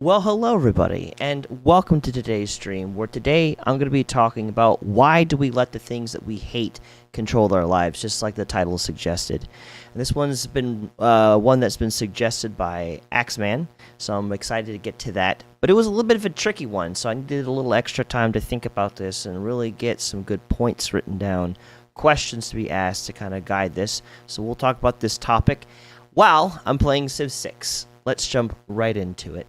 Well, hello everybody, and welcome to today's stream, where today I'm going to be talking about why do we let the things that we hate control our lives, just like the title suggested. And this one's been one that's been suggested by Axeman, so I'm excited to get to that. But it was a little bit of a tricky one, so I needed a little extra time to think about this and really get some good points written down, questions to be asked to kind of guide this. So we'll talk about this topic while I'm playing Civ 6. Let's jump right into it.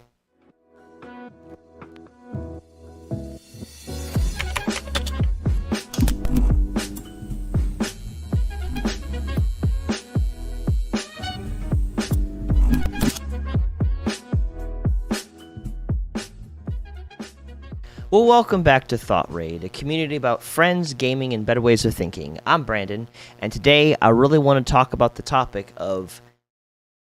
Well, welcome back to thoughtraid, a community about friends, gaming, and better ways of thinking. I'm Brandon, and today I really want to talk about the topic of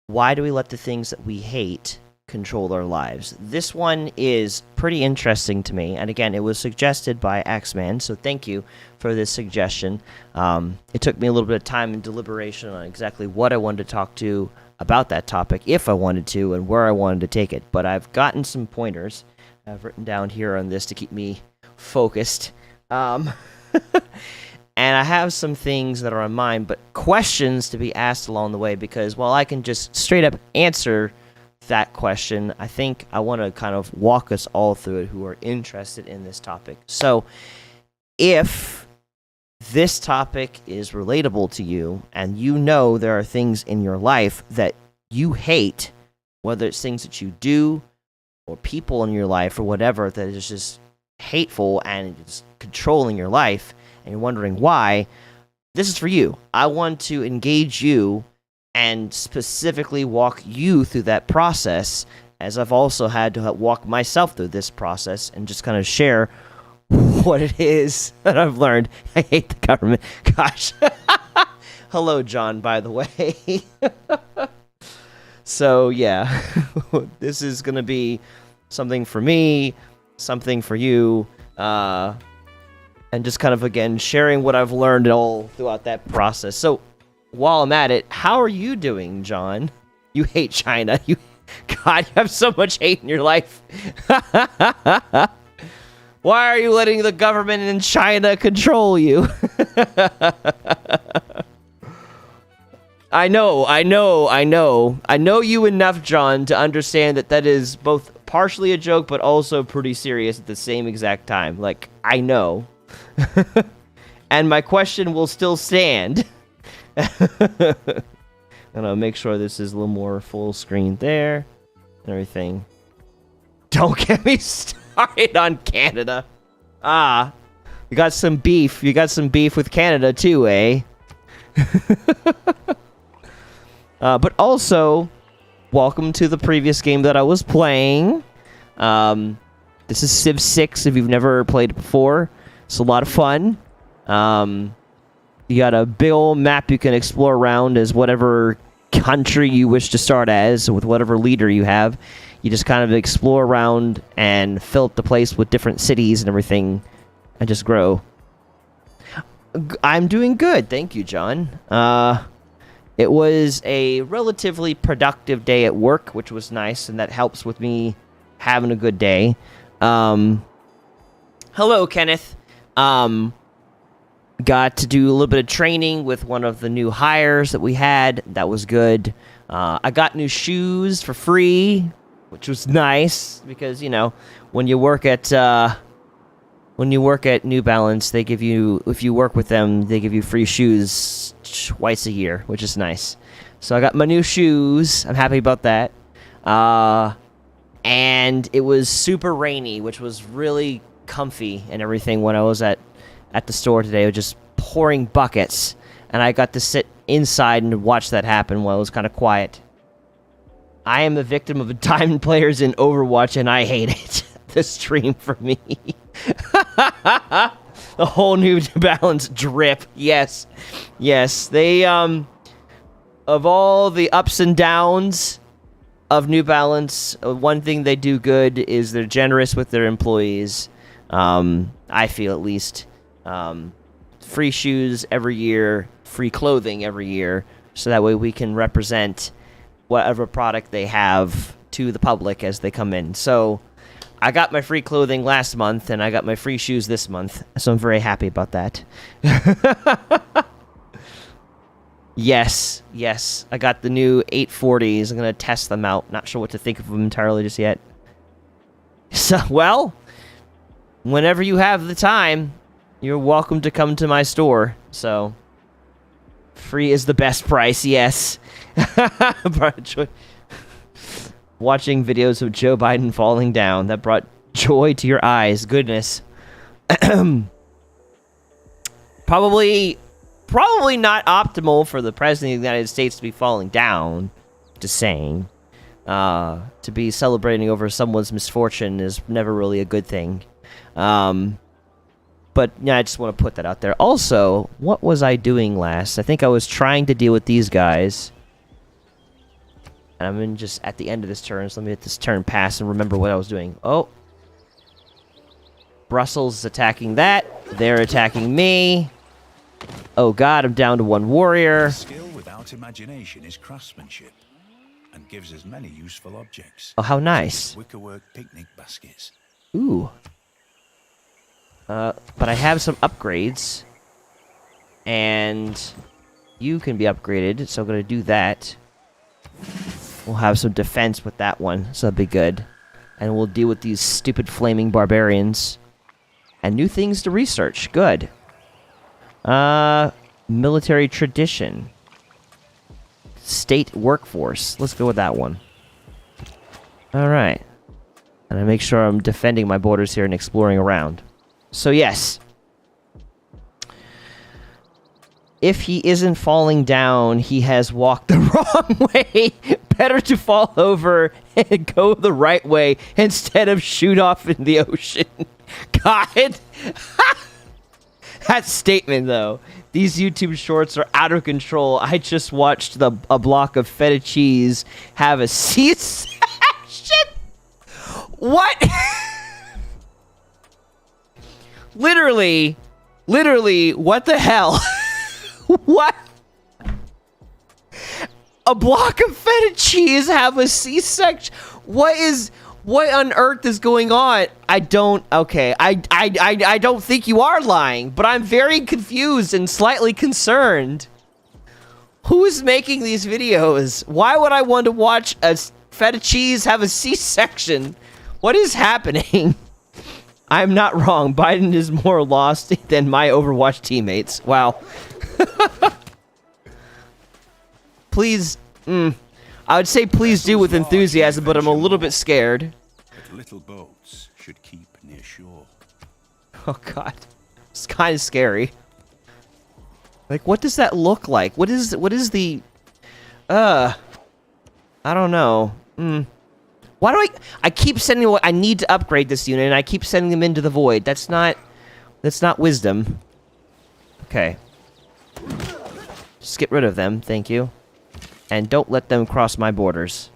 why do we let the things that we hate control our lives. This one is pretty interesting to me, and again, it was suggested by Axeman, so thank you for this suggestion. It took me a little bit of time and deliberation on exactly what I wanted to talk to about that topic, if I wanted to, and where I wanted to take it, but I've gotten some pointers I've written down here on this to keep me focused. And I have some things that are on mine, but questions to be asked along the way, because while I can just straight up answer that question, I think I want to kind of walk us all through it who are interested in this topic. So if this topic is relatable to you, and you know there are things in your life that you hate, whether it's things that you do, or people in your life, or whatever, that is just hateful and it's controlling your life, and you're wondering why, this is for you. I want to engage you and specifically walk you through that process, as I've also had to walk myself through this process, and just kind of share what it is that I've learned. I hate the government. Gosh. Hello, John, by the way. So, yeah, this is going to be something for me, something for you, and just kind of, again, sharing what I've learned all throughout that process. So, while I'm at it, how are you doing, John? You hate China. God, you have so much hate in your life. Why are you letting the government in China control you? I know you enough, John, to understand that that is both partially a joke, but also pretty serious at the same exact time. Like, I know. And my question will still stand. I'm gonna make sure this is a little more full screen there and everything. Don't get me started on Canada. You got some beef. You got some beef with Canada too, eh? But also, welcome to the previous game that I was playing. This is Civ 6, if you've never played it before. It's a lot of fun. You got a big old map you can explore around as whatever country you wish to start as, with whatever leader you have. You just kind of explore around and fill up the place with different cities and everything, and just grow. I'm doing good, thank you, John. It was a relatively productive day at work, which was nice, and that helps with me having a good day. Hello, Kenneth. Got to do a little bit of training with one of the new hires that we had. That was good. I got new shoes for free, which was nice, because, you know, when you work at New Balance, they give you, if you work with them, they give you free shoes twice a year, which is nice. So I got my new shoes. I'm happy about that. And it was super rainy, which was really comfy and everything when I was at the store today. It was just pouring buckets, and I got to sit inside and watch that happen while it was kind of quiet. I am a victim of diamond players in Overwatch, and I hate it. The stream for me. The whole New Balance drip. Yes. They, of all the ups and downs of New Balance, one thing they do good is they're generous with their employees. I feel, at least. Free shoes every year, free clothing every year, so that way we can represent whatever product they have to the public as they come in. So I got my free clothing last month, and I got my free shoes this month, so I'm very happy about that. Yes, I got the new 840s. I'm going to test them out. Not sure what to think of them entirely just yet. So, well, whenever you have the time, you're welcome to come to my store. So, free is the best price, yes. Watching videos of Joe Biden falling down. That brought joy to your eyes. Goodness. Probably not optimal for the President of the United States to be falling down. Just saying. To be celebrating over someone's misfortune is never really a good thing. But, yeah, I just want to put that out there. Also, what was I doing last? I think I was trying to deal with these guys. And I'm just at the end of this turn, so let me let this turn pass and remember what I was doing. Oh. Brussels is attacking that. They're attacking me. Oh god, I'm down to one warrior. Skill without imagination is craftsmanship, and gives us many useful objects. Oh, how nice. Wickerwork picnic baskets. Ooh. But I have some upgrades. And you can be upgraded, so I'm going to do that. We'll have some defense with that one, so that'll be good. And we'll deal with these stupid flaming barbarians. And new things to research. Good. Military tradition. State workforce. Let's go with that one. Alright. And I make sure I'm defending my borders here and exploring around. So yes. If he isn't falling down, he has walked the wrong way. Better to fall over and go the right way instead of shoot off in the ocean. God. That statement, though. These YouTube shorts are out of control. I just watched a block of feta cheese have a C-section. What? Literally, what the hell? What? A block of feta cheese have a C-section? What on earth is going on? I don't think you are lying, but I'm very confused and slightly concerned. Who is making these videos? Why would I want to watch a feta cheese have a C-section? What is happening? I'm not wrong. Biden is more lost than my Overwatch teammates. Wow. Please, I would say please do with enthusiasm, but I'm a little bit scared. But little boats should keep near shore. Oh god. It's kind of scary. Like, what does that look like? What is the... I don't know. Why do I keep sending... I need to upgrade this unit, and I keep sending them into the void. That's not wisdom. Okay. Just get rid of them, thank you. And don't let them cross my borders.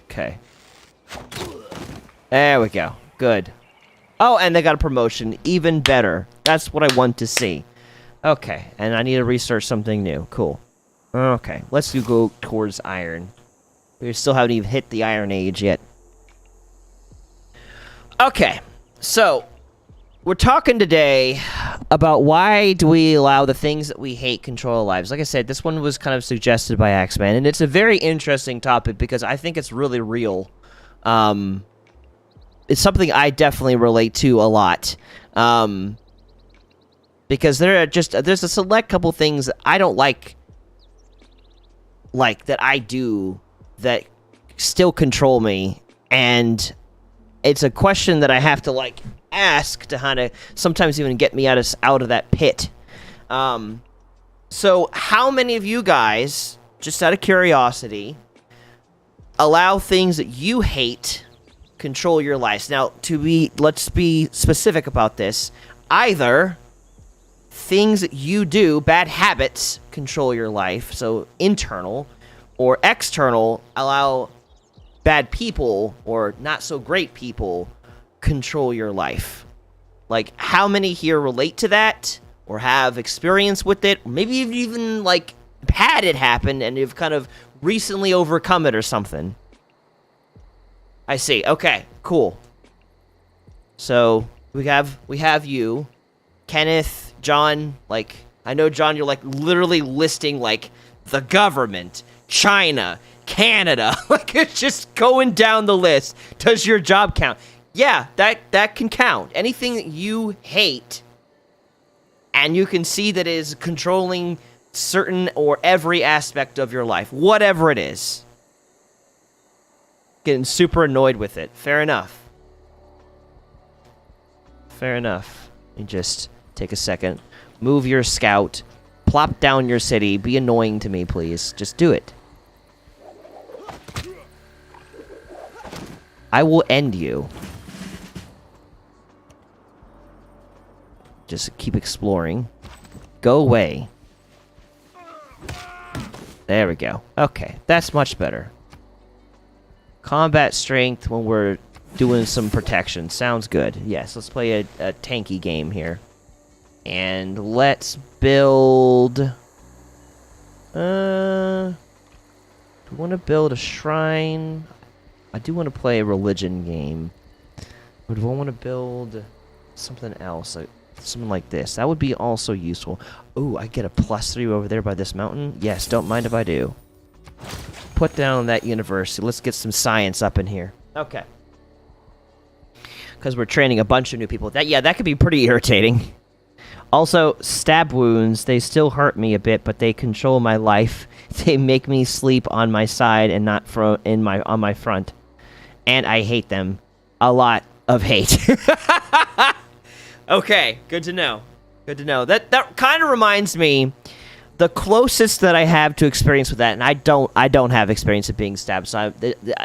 Okay. There we go. Good. Oh, and they got a promotion. Even better. That's what I want to see. Okay, and I need to research something new. Cool. Okay, let's go towards iron. We still haven't even hit the Iron Age yet. Okay, so we're talking today about why do we allow the things that we hate control our lives. Like I said, this one was kind of suggested by Axeman, and it's a very interesting topic because I think it's really real. It's something I definitely relate to a lot. Because there's a select couple things that I don't like that I do that still control me, and it's a question that I have to like ask to kind of sometimes even get me out of that pit. So how many of you guys, just out of curiosity, allow things that you hate control your lives? Now, let's be specific about this. Either things that you do, bad habits, control your life, so internal, or external, allow bad people or not so great people control your life. Like, how many here relate to that or have experience with it? Maybe you've even like had it happen and you've kind of recently overcome it or something. I see. Okay, cool. So we have you, Kenneth, John. Like, I know, John, you're like literally listing like the government, China, Canada. Like, it's just going down the list. Does your job count? Yeah, that can count. Anything that you hate, and you can see that is controlling certain or every aspect of your life, whatever it is. Getting super annoyed with it. Fair enough. Fair enough. You just take a second. Move your scout. Plop down your city. Be annoying to me, please. Just do it. I will end you. Just keep exploring. Go away. There we go. Okay, that's much better. Combat strength when we're doing some protection. Sounds good. Yes, let's play a tanky game here. And let's build... do we want to build a shrine? I do want to play a religion game. Or do I want to build something else? Like, something like this. That would be also useful. Ooh, I get a +3 over there by this mountain. Yes, don't mind if I do. Put down that university. Let's get some science up in here. Okay. Because we're training a bunch of new people. That could be pretty irritating. Also, stab wounds, they still hurt me a bit, but they control my life. They make me sleep on my side and not on my front. And I hate them. A lot of hate. Okay, good to know. Good to know. That kind of reminds me, the closest that I have to experience with that, and I don't have experience of being stabbed, so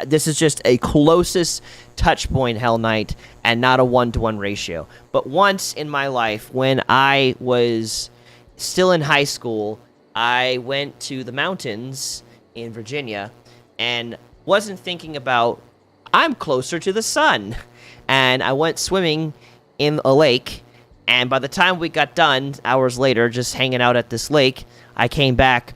this is just a closest touch point, Hell Knight, and not a 1-to-1 ratio. But once in my life, when I was still in high school, I went to the mountains in Virginia, and wasn't thinking about, I'm closer to the sun. And I went swimming in a lake, and by the time we got done, hours later, just hanging out at this lake, I came back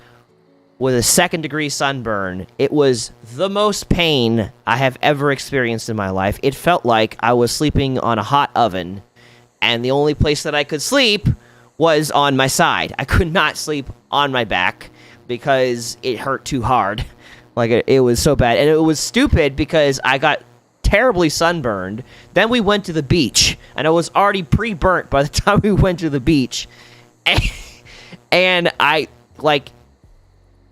with a 2nd-degree sunburn. It was the most pain I have ever experienced in my life. It felt like I was sleeping on a hot oven, and the only place that I could sleep was on my side. I could not sleep on my back because it hurt too hard. Like, it was so bad. And it was stupid because I got terribly sunburned. Then we went to the beach, and I was already pre-burnt by the time we went to the beach. And I, like,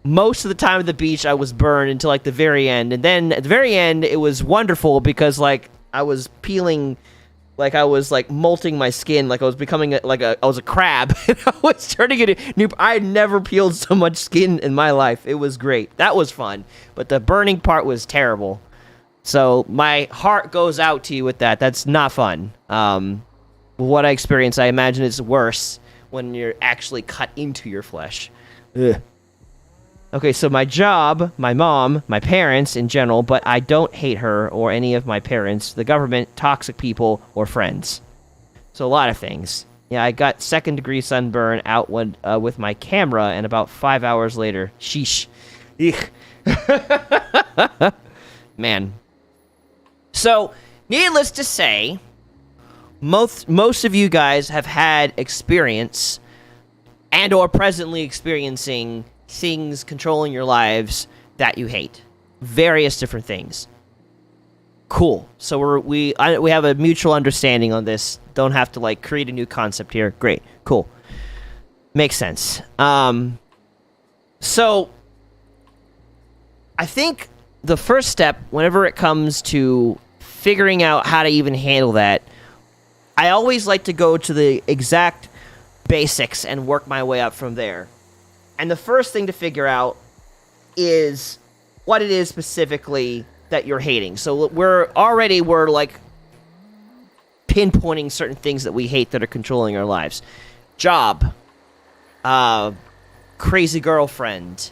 most of the time at the beach, I was burned until, like, the very end. And then at the very end, it was wonderful because, like, I was peeling, like, I was, like, molting my skin, like I was becoming, I was a crab. And I was turning into new. I had never peeled so much skin in my life. It was great. That was fun. But the burning part was terrible. So my heart goes out to you with that. That's not fun. What I experienced, I imagine it's worse when you're actually cut into your flesh. Ugh. Okay, so my job, my mom, my parents in general, but I don't hate her or any of my parents, the government, toxic people, or friends. So a lot of things. Yeah, I got 2nd-degree sunburn out with my camera, and about 5 hours later, sheesh. Man. So, needless to say, most of you guys have had experience and or presently experiencing things controlling your lives that you hate. Various different things. Cool. So we have a mutual understanding on this. Don't have to, like, create a new concept here. Great. Cool. Makes sense. So I think the first step, whenever it comes to figuring out how to even handle that, I always like to go to the exact basics and work my way up from there. And the first thing to figure out is what it is specifically that you're hating. So we're like pinpointing certain things that we hate that are controlling our lives. Job, crazy girlfriend,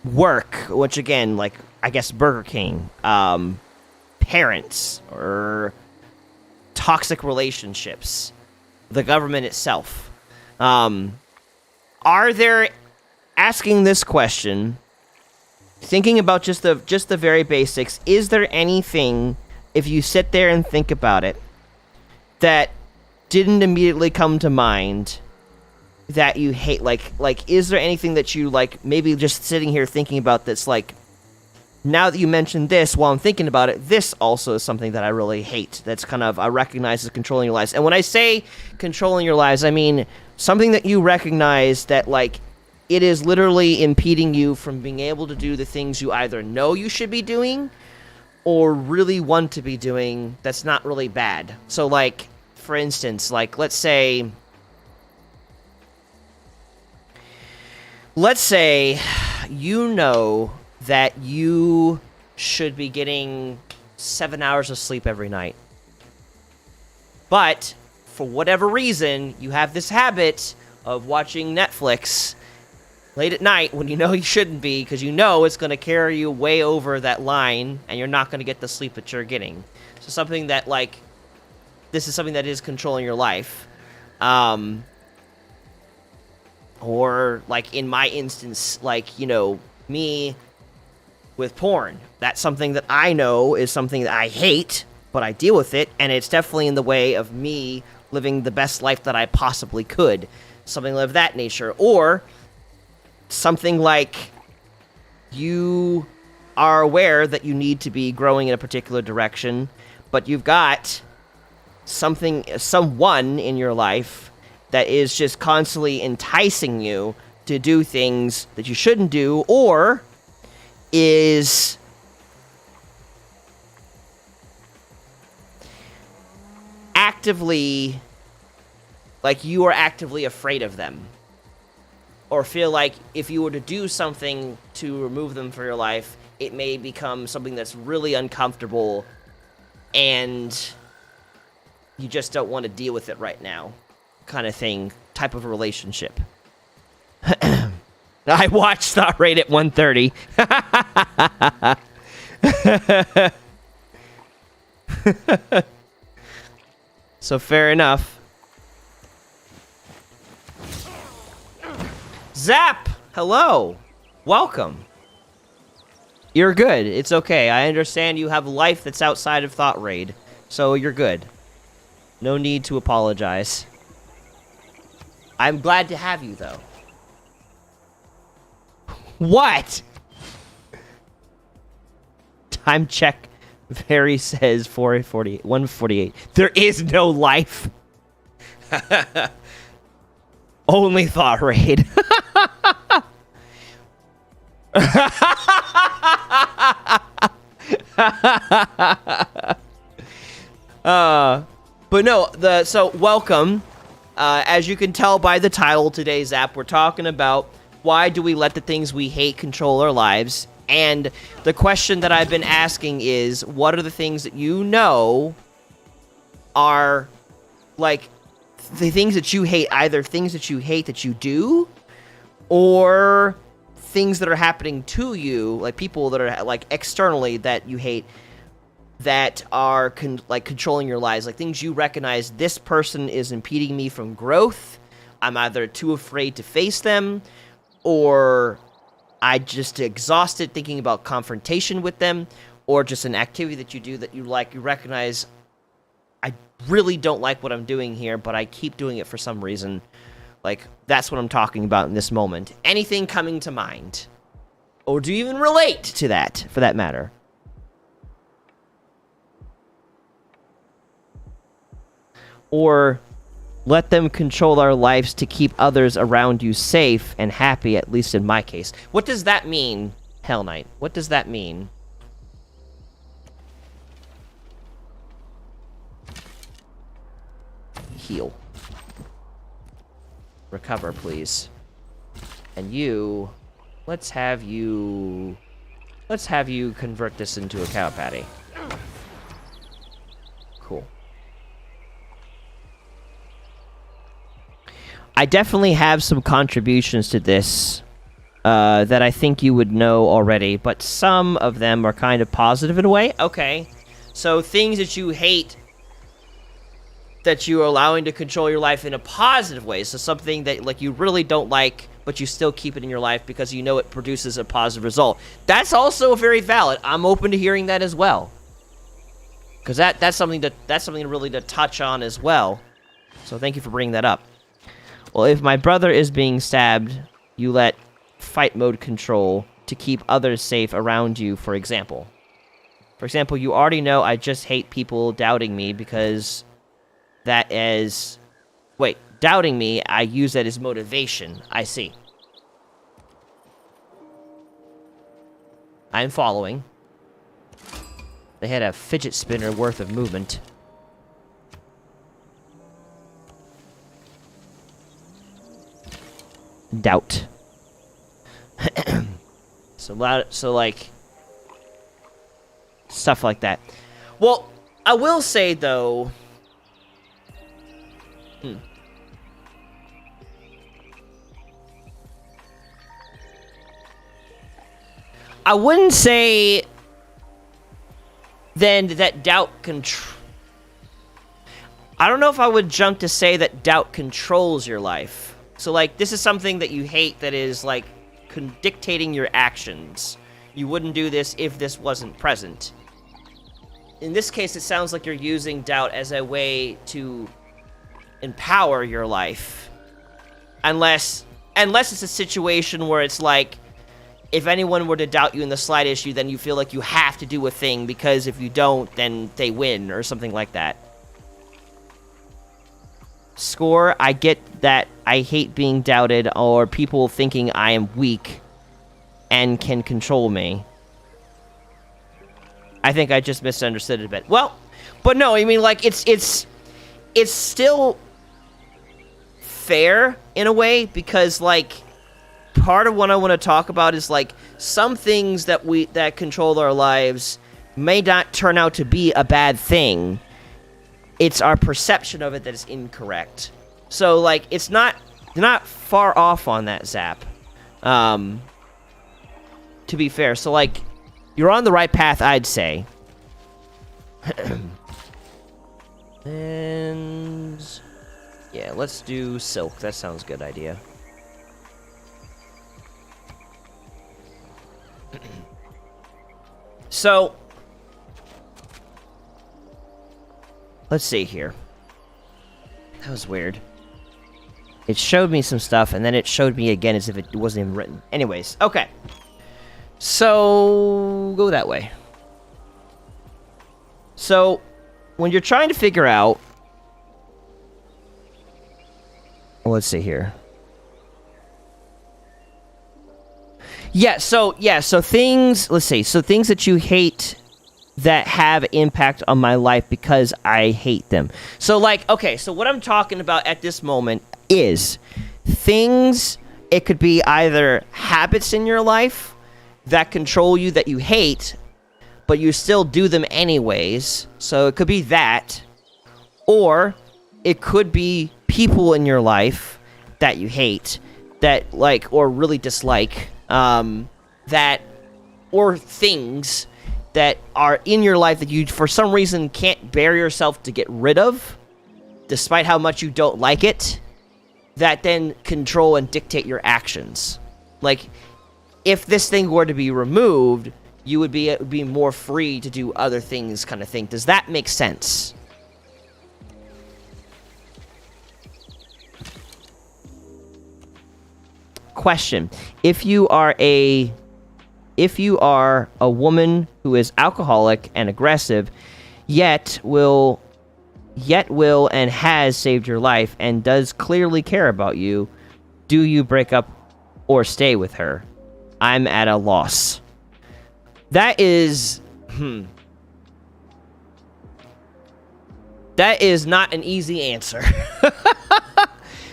work, which again, like, I guess Burger King, parents, or toxic relationships, the government asking this question, thinking about just the very basics, is there anything, if you sit there and think about it, that didn't immediately come to mind that you hate? Like is there anything that you like, maybe just sitting here thinking about this, like, now that you mentioned this, while I'm thinking about it, this also is something that I really hate. That's kind of, I recognize as controlling your lives. And when I say controlling your lives, I mean something that you recognize that, like, it is literally impeding you from being able to do the things you either know you should be doing or really want to be doing that's not really bad. So, like, for instance, like, let's say you know that you should be getting 7 hours of sleep every night. But, for whatever reason, you have this habit of watching Netflix late at night when you know you shouldn't be, because you know it's going to carry you way over that line, and you're not going to get the sleep that you're getting. So something that, like, this is something that is controlling your life. Or, like, in my instance, like, you know, me with porn. That's something that I know is something that I hate, but I deal with it, and it's definitely in the way of me living the best life that I possibly could. Something of that nature. Or something like you are aware that you need to be growing in a particular direction, but you've got someone in your life that is just constantly enticing you to do things that you shouldn't do, or is actively, like, you are actively afraid of them, or feel like if you were to do something to remove them from your life, it may become something that's really uncomfortable, and you just don't want to deal with it right now, kind of thing, type of a relationship. I watched ThoughtRaid at 1:30. So fair enough. Zap! Hello! Welcome. You're good. It's okay. I understand you have life that's outside of ThoughtRaid, so you're good. No need to apologize. I'm glad to have you, though. What? Time check. Very says 4:48, 1:48. There is no life. Only ThoughtRaid. But no, so welcome. As you can tell by the title of today's app, we're talking about why do we let the things we hate control our lives? And the question that I've been asking is, what are the things that you know are, like, the things that you hate, either things that you hate that you do, or things that are happening to you, like people that are, like, externally that you hate, that are controlling your lives, like things you recognize, this person is impeding me from growth. I'm either too afraid to face them, or I just exhausted thinking about confrontation with them, or just an activity that you do that you like, you recognize, I really don't like what I'm doing here, but I keep doing it for some reason. Like, that's what I'm talking about in this moment. Anything coming to mind? Or do you even relate to that, for that matter? Or let them control our lives to keep others around you safe and happy, at least in my case. What does that mean, Hell Knight? What does that mean? Heal. Recover, please. And you... Let's have you convert this into a cow patty. Cool. I definitely have some contributions to this that I think you would know already, but some of them are kind of positive in a way. Okay. So things that you hate that you are allowing to control your life in a positive way. So something that like you really don't like, but you still keep it in your life because you know it produces a positive result. That's also very valid. I'm open to hearing that as well, because that's something really to touch on as well. So thank you for bringing that up. Well, if my brother is being stabbed, you let fight mode control to keep others safe around you, for example. For example, you already know I just hate people doubting me because that is... Wait, doubting me, I use that as motivation. I see. I'm following. They had a fidget spinner worth of movement. Doubt. So like stuff like that. Well, I will say though, I wouldn't say then that doubt I don't know if I would jump to say that doubt controls your life. So like this is something that you hate that is like dictating your actions. You wouldn't do this if this wasn't present. In this case, it sounds like you're using doubt as a way to empower your life. Unless it's a situation where it's like, if anyone were to doubt you in the slightest, then you feel like you have to do a thing because if you don't, then they win or something like that. Score, I get that I hate being doubted or people thinking I am weak and can control me. I think I just misunderstood it a bit. Well, but no, I mean, like, it's still fair in a way because, like, part of what I want to talk about is, like, some things that control our lives may not turn out to be a bad thing. It's our perception of it that is incorrect. So, like, it's not far off on that, Zap. To be fair. So, like, you're on the right path, I'd say. And... yeah, let's do silk. That sounds a good idea. So... let's see here. That was weird. It showed me some stuff, and then it showed me again as if it wasn't even written. Anyways, okay. So, go that way. So, when you're trying to figure out... well, let's see here. So things... let's see. So, things that you hate... that have impact on my life because I hate them. So, like, okay, so what I'm talking about at this moment is things, it could be either habits in your life that control you that you hate, but you still do them anyways. So it could be that, or it could be people in your life that you hate, that, like, or really dislike, that, or things that are in your life that you, for some reason, can't bear yourself to get rid of, despite how much you don't like it, that then control and dictate your actions. Like, if this thing were to be removed, you would be more free to do other things, kind of thing. Does that make sense? Question. If you are a woman who is alcoholic and aggressive, yet will and has saved your life and does clearly care about you, do you break up or stay with her? I'm at a loss. That is... that is not an easy answer.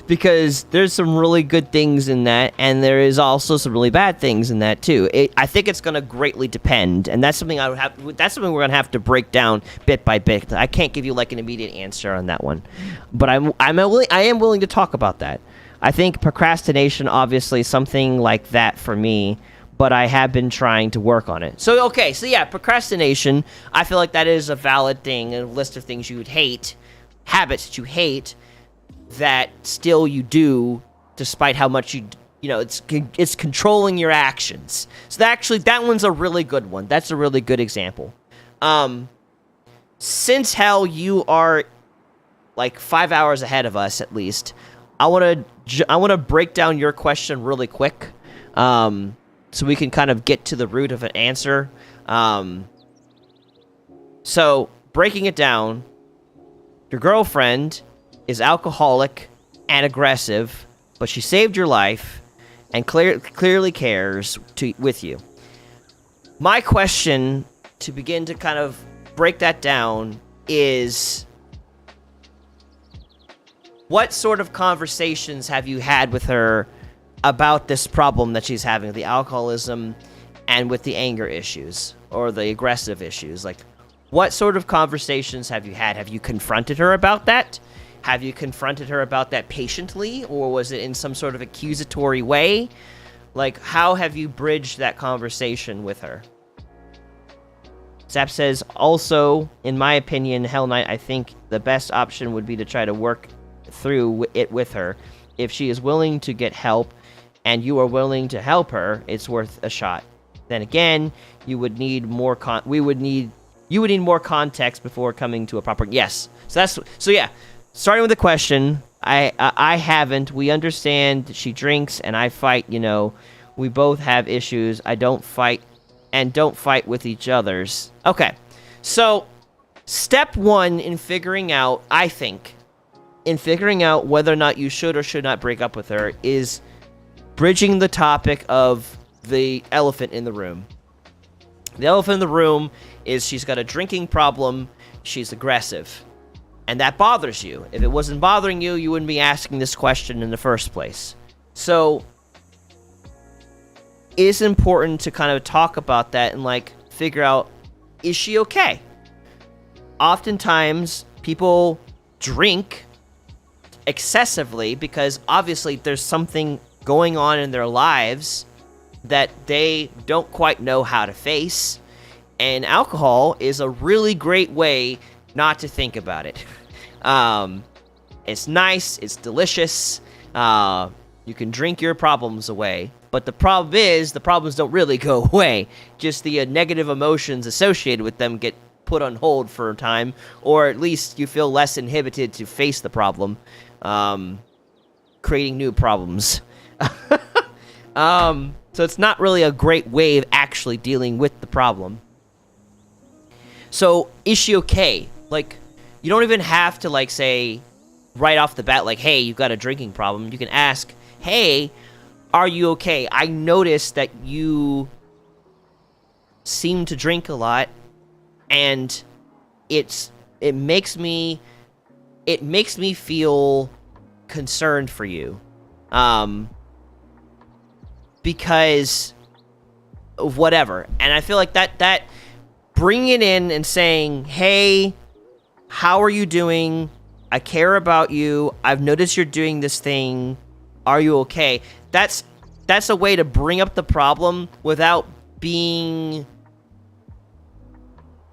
Because there's some really good things in that, and there is also some really bad things in that too. I think it's going to greatly depend, and that's something that's something we're going to have to break down bit by bit. I can't give you like an immediate answer on that one, but I am willing to talk about that. I think procrastination, obviously, something like that for me, but I have been trying to work on it. So yeah, procrastination. I feel like that is a valid thing, a list of things you would hate. habits that you hate that still you do despite how much it's controlling your actions. So that one's a really good one. That's a really good example. Since hell you are like 5 hours ahead of us at least, I want to break down your question really quick, so we can kind of get to the root of an answer. So breaking it down, your girlfriend is alcoholic and aggressive, but she saved your life and clearly cares with you. My question, to begin to kind of break that down, is what sort of conversations have you had with her about this problem that she's having, the alcoholism and with the anger issues or the aggressive issues? Like, what sort of conversations have you had? Have you confronted her about that? Have you confronted her about that patiently, or was it in some sort of accusatory way? Like, how have you bridged that conversation with her? Zap says, also, in my opinion, Hell Knight, I think the best option would be to try to work through it with her. If she is willing to get help and you are willing to help her, it's worth a shot. Then again, you would need more more context before coming to a proper... Yes. So yeah. Starting with the question, I haven't. We understand she drinks and I fight, we both have issues. I don't fight with each other's. Okay. So, step one in figuring out, I think, whether or not you should or should not break up with her is bridging the topic of the elephant in the room. The elephant in the room is she's got a drinking problem, she's aggressive. And that bothers you. If it wasn't bothering you, you wouldn't be asking this question in the first place. So, it's important to kind of talk about that and, figure out, is she okay? Oftentimes, people drink excessively because, obviously, there's something going on in their lives that they don't quite know how to face. And alcohol is a really great way not to think about it. It's nice, it's delicious, you can drink your problems away, but the problem is, the problems don't really go away, just the negative emotions associated with them get put on hold for a time, or at least you feel less inhibited to face the problem, creating new problems. So it's not really a great way of actually dealing with the problem. So, is she okay? You don't even have to, say, right off the bat, hey, you've got a drinking problem. You can ask, hey, are you okay? I noticed that you seem to drink a lot, and it makes me feel concerned for you. Because of whatever. And I feel like that bringing it in and saying, hey, how are you doing? I care about you. I've noticed you're doing this thing. Are you okay? That's a way to bring up the problem without being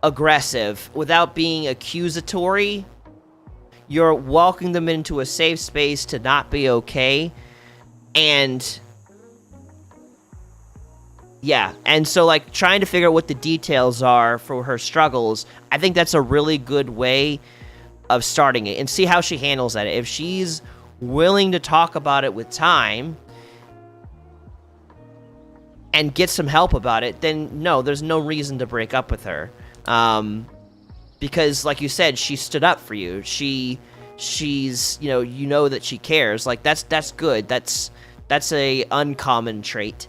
aggressive, without being accusatory. You're welcoming them into a safe space to not be okay. And yeah, and so trying to figure out what the details are for her struggles, I think that's a really good way of starting it and see how she handles that. If she's willing to talk about it with time and get some help about it, then no, there's no reason to break up with her. Because like you said, she stood up for you. She's that she cares. That's good. That's a uncommon trait.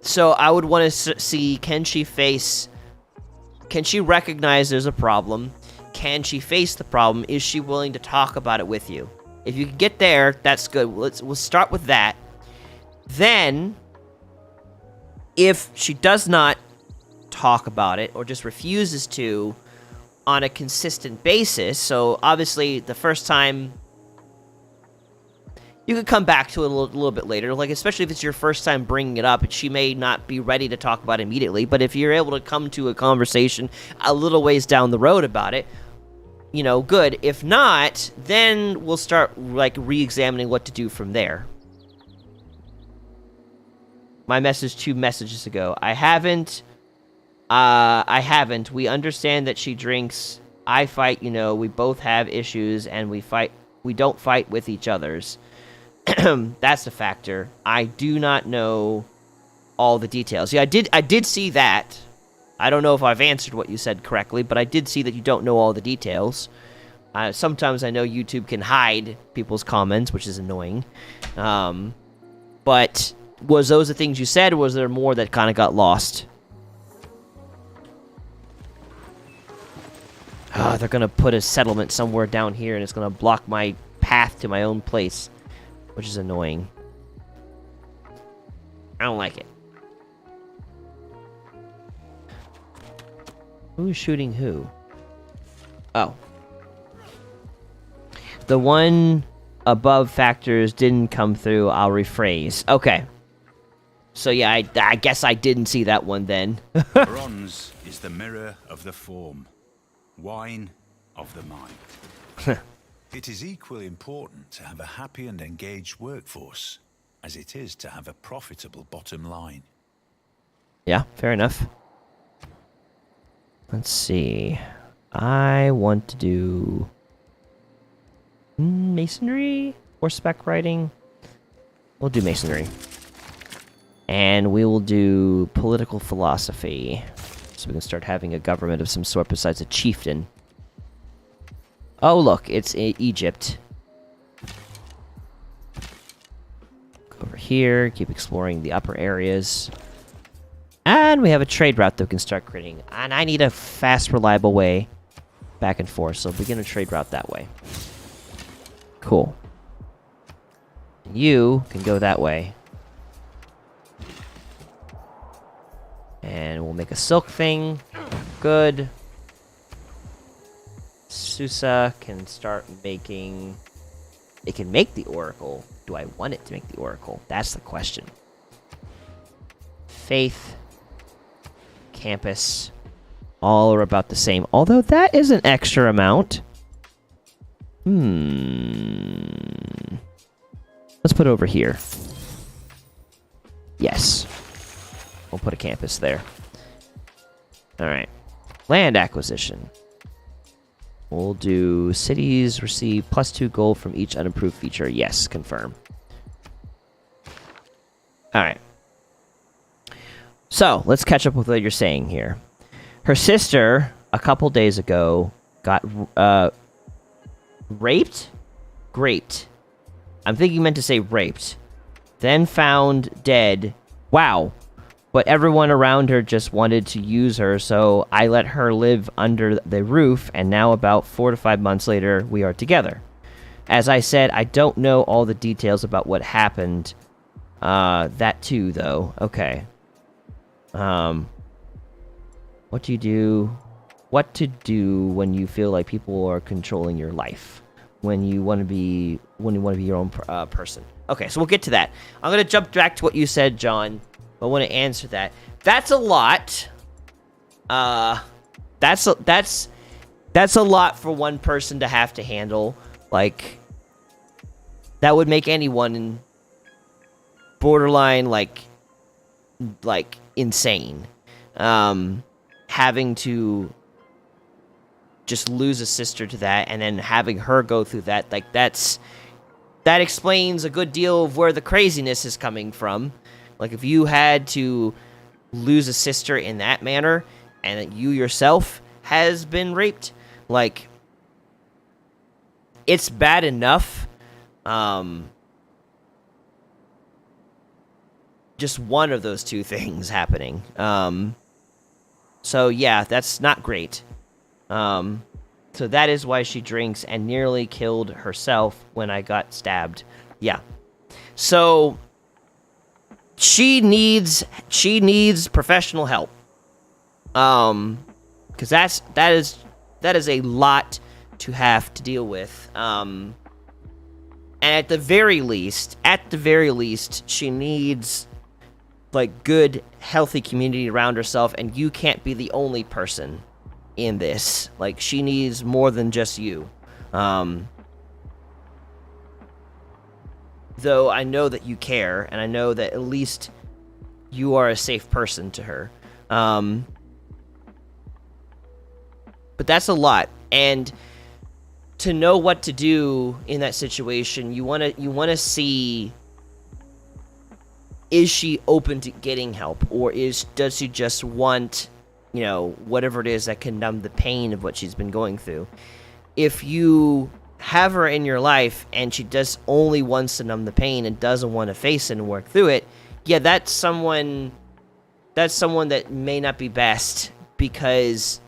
So I would want to see, can she recognize there's a problem? Can she face the problem? Is she willing to talk about it with you? If you can get there, that's good. We'll start with that. Then, if she does not talk about it or just refuses to on a consistent basis, so obviously the first time, you could come back to it a little bit later, especially if it's your first time bringing it up, she may not be ready to talk about it immediately, but if you're able to come to a conversation a little ways down the road about it, good. If not, then we'll start, like, re-examining what to do from there. My message 2 messages ago. I haven't. We understand that she drinks. I fight, we both have issues, and we don't fight with each other's. That's a factor. I do not know all the details. Yeah, I did see that. I don't know if I've answered what you said correctly, but I did see that you don't know all the details. Sometimes I know YouTube can hide people's comments, which is annoying. But was those the things you said, or was there more that kind of got lost? They're going to put a settlement somewhere down here, and it's going to block my path to my own place, which is annoying. I don't like it. Who's shooting who? Oh. The one above factors didn't come through. I'll rephrase. Okay. So yeah, I guess I didn't see that one then. Bronze is the mirror of the form. Wine of the mind. It is equally important to have a happy and engaged workforce as it is to have a profitable bottom line. Yeah, fair enough. Let's see. I want to do masonry or spec writing. We'll do masonry. And we will do political philosophy. So we can start having a government of some sort besides a chieftain. Oh, look, it's Egypt. Go over here, keep exploring the upper areas. And we have a trade route that we can start creating. And I need a fast, reliable way back and forth, so begin a trade route that way. Cool. You can go that way. And we'll make a silk thing. Good. Susa can start making... It can make the oracle. Do I want it to make the oracle? That's the question. Faith. Campus. All are about the same. Although that is an extra amount. Let's put it over here. Yes. We'll put a campus there. Alright. Land acquisition. We'll do cities receive +2 gold from each unimproved feature. Yes, confirm. Alright. So, let's catch up with what you're saying here. Her sister, a couple days ago, got raped? Graped. I'm thinking you meant to say raped. Then found dead. Wow. But everyone around her just wanted to use her, so I let her live under the roof, and now about 4 to 5 months later, we are together. As I said, I don't know all the details about what happened. That too, though. Okay. What do you do? What to do when you feel like people are controlling your life? When you want to be your own person. Okay, so we'll get to that. I'm gonna jump back to what you said, John. I want to answer that. That's a lot. That's a lot for one person to have to handle. Like, that would make anyone borderline like insane. Having to just lose a sister to that, and then having her go through that, like that explains a good deal of where the craziness is coming from. Like, if you had to lose a sister in that manner, and that you yourself has been raped, like, it's bad enough. Just one of those two things happening. So yeah, that's not great. So that is why she drinks and nearly killed herself when I got stabbed. Yeah. So she needs professional help. Because that is a lot to have to deal with. And at the very least, she needs like good, healthy community around herself, and you can't be the only person in this. Like, she needs more than just you. Though I know that you care, and I know that at least you are a safe person to her. But that's a lot, and to know what to do in that situation, you want to see, is she open to getting help, or does she just want, whatever it is that can numb the pain of what she's been going through. If you have her in your life and she just only wants to numb the pain and doesn't want to face it and work through it, yeah, that's someone that may not be best, because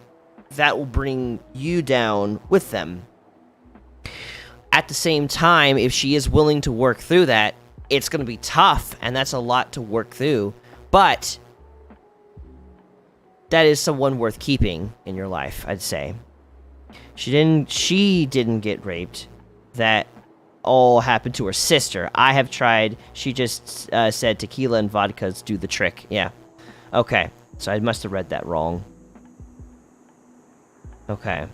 that will bring you down with them. At the same time, if she is willing to work through that, it's going to be tough, and that's a lot to work through, but that is someone worth keeping in your life, I'd say. She didn't get raped. That all happened to her sister. I have tried. She just said tequila and vodkas do the trick. Yeah. Okay. So I must have read that wrong. Okay.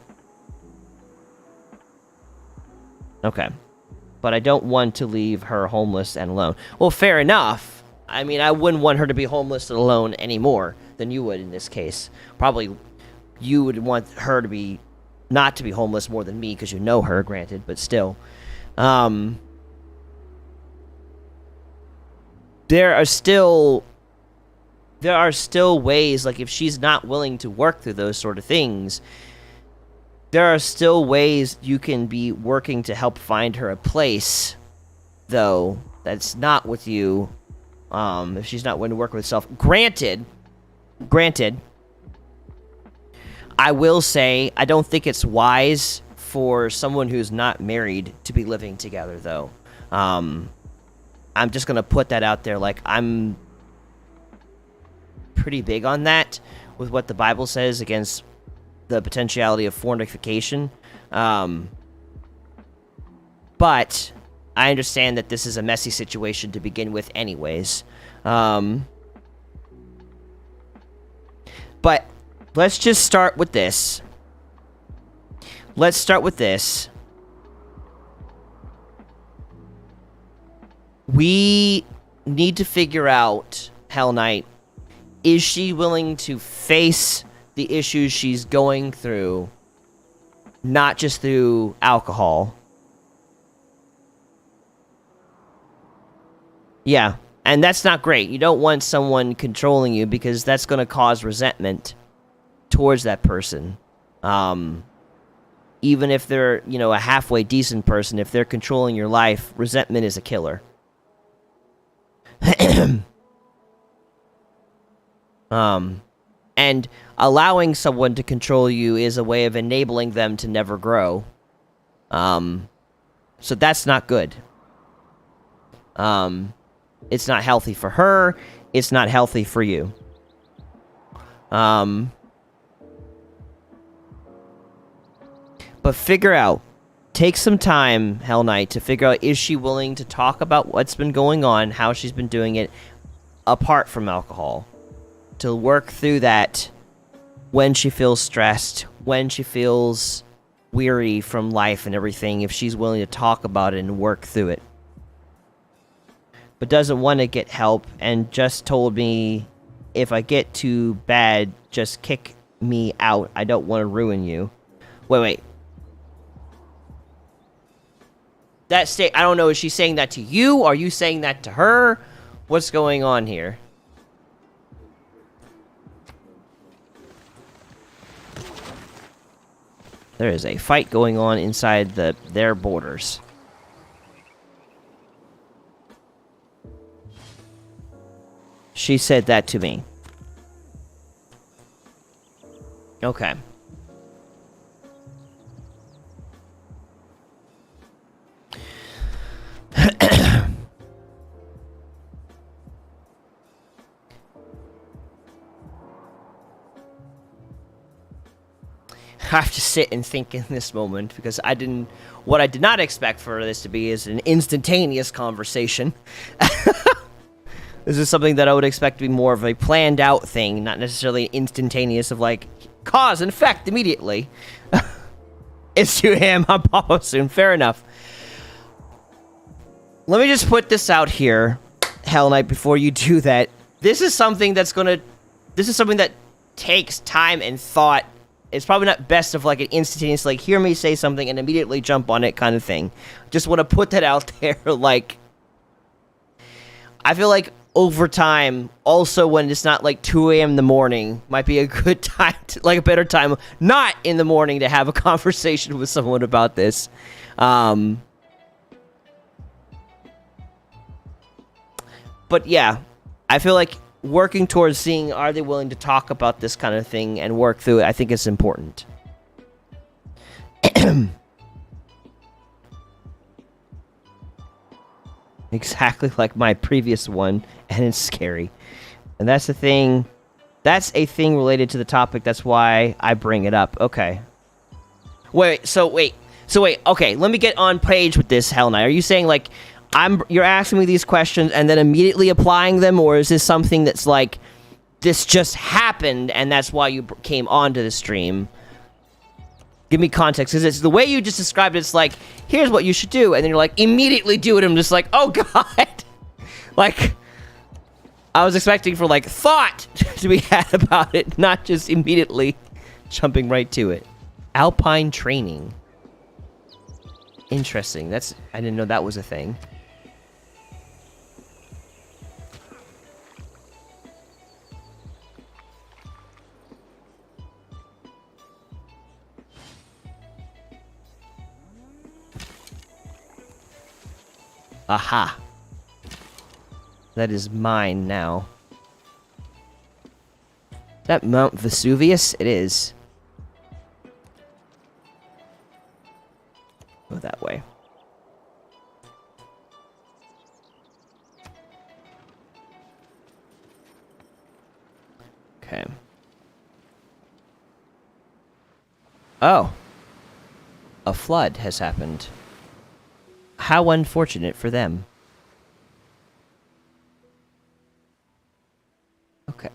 Okay. But I don't want to leave her homeless and alone. Well, fair enough. I mean, I wouldn't want her to be homeless and alone any more than you would in this case. Probably you would want her to be not to be homeless more than me, because you know her, granted, but still. There are still ways, like, if she's not willing to work through those sort of things, there are still ways you can be working to help find her a place, though, that's not with you, if she's not willing to work with herself. Granted, I will say, I don't think it's wise for someone who's not married to be living together, though. I'm just going to put that out there. Like, I'm pretty big on that with what the Bible says against the potentiality of fornication. But I understand that this is a messy situation to begin with anyways. But let's just start with this. We need to figure out, Hell Knight, is she willing to face the issues she's going through, not just through alcohol? Yeah, and that's not great. You don't want someone controlling you, because that's going to cause resentment towards that person. Even if they're, a halfway decent person, if they're controlling your life, resentment is a killer. And allowing someone to control you is a way of enabling them to never grow. So that's not good. It's not healthy for her. It's not healthy for you. But take some time, Hell Knight, to figure out, is she willing to talk about what's been going on, how she's been doing it, apart from alcohol? To work through that when she feels stressed, when she feels weary from life and everything, if she's willing to talk about it and work through it. But doesn't want to get help, and just told me, if I get too bad, just kick me out. I don't want to ruin you. Wait. I don't know, is she saying that to you? Are you saying that to her? What's going on here? There is a fight going on inside their borders. She said that to me. Okay. I have to sit and think in this moment, because what I did not expect for this to be is an instantaneous conversation. This is something that I would expect to be more of a planned out thing, not necessarily instantaneous of, like, cause and effect immediately. It's you, him. I'm Papa soon. Fair enough. Let me just put this out here, Hell Knight, before you do that. This is something that's something that takes time and thought. It's probably not best of like an instantaneous, like, hear me say something and immediately jump on it kind of thing. Just want to put that out there. Like, I feel like over time, also when it's not like 2 a.m. in the morning, might be a good time, like a better time, not in the morning, to have a conversation with someone about this. But yeah, I feel like working towards seeing, are they willing to talk about this kind of thing and work through it, I think it's important. Exactly like my previous one, and it's scary. And that's the thing. That's a thing related to the topic. That's why I bring it up. Okay. Wait. Okay, let me get on page with this, Hell Knight. Are you saying, like, you're asking me these questions and then immediately applying them, or is this something that's like, this just happened and that's why you came onto the stream? Give me context, because it's the way you just described it. It's like, here's what you should do, and then you're like, immediately do it. I'm just like, oh god. Like, I was expecting for like thought to be had about it, not just immediately jumping right to it. Alpine training. Interesting. I didn't know that was a thing. Aha. That is mine now. Is that Mount Vesuvius? It is. Go that way. Okay. Oh. A flood has happened. How unfortunate for them. Okay.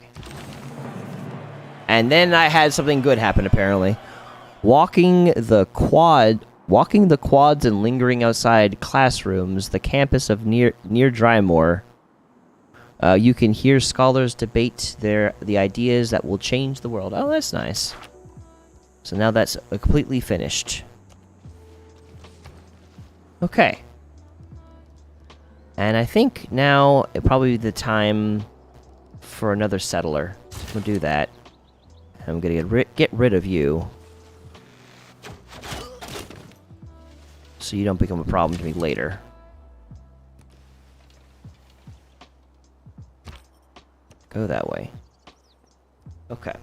And then I had something good happen, apparently. Walking the quads and lingering outside classrooms, the campus of near Drymore, you can hear scholars debate the ideas that will change the world. Oh, that's nice. So now that's completely finished. Okay. And I think now it probably be the time for another settler. We'll do that. I'm gonna get rid of you, so you don't become a problem to me later. Go that way. Okay.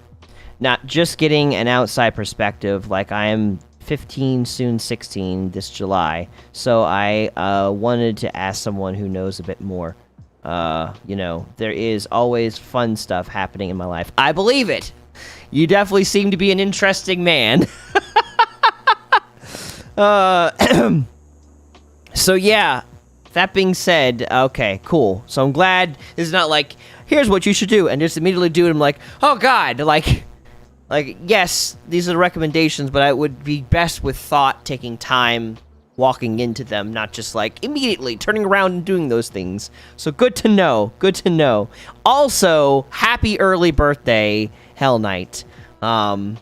Now, just getting an outside perspective, like I am 15, soon 16 this July, so I wanted to ask someone who knows a bit more. You know, there is always fun stuff happening in my life. I believe it! You definitely seem to be an interesting man. So yeah, that being said, okay, cool. So I'm glad this is not like, here's what you should do, and just immediately do it. I'm like, oh god, like, yes, these are the recommendations, but I would be best with thought, taking time, walking into them, not just like immediately turning around and doing those things. So good to know. Good to know. Also, happy early birthday, Hell Knight. I'm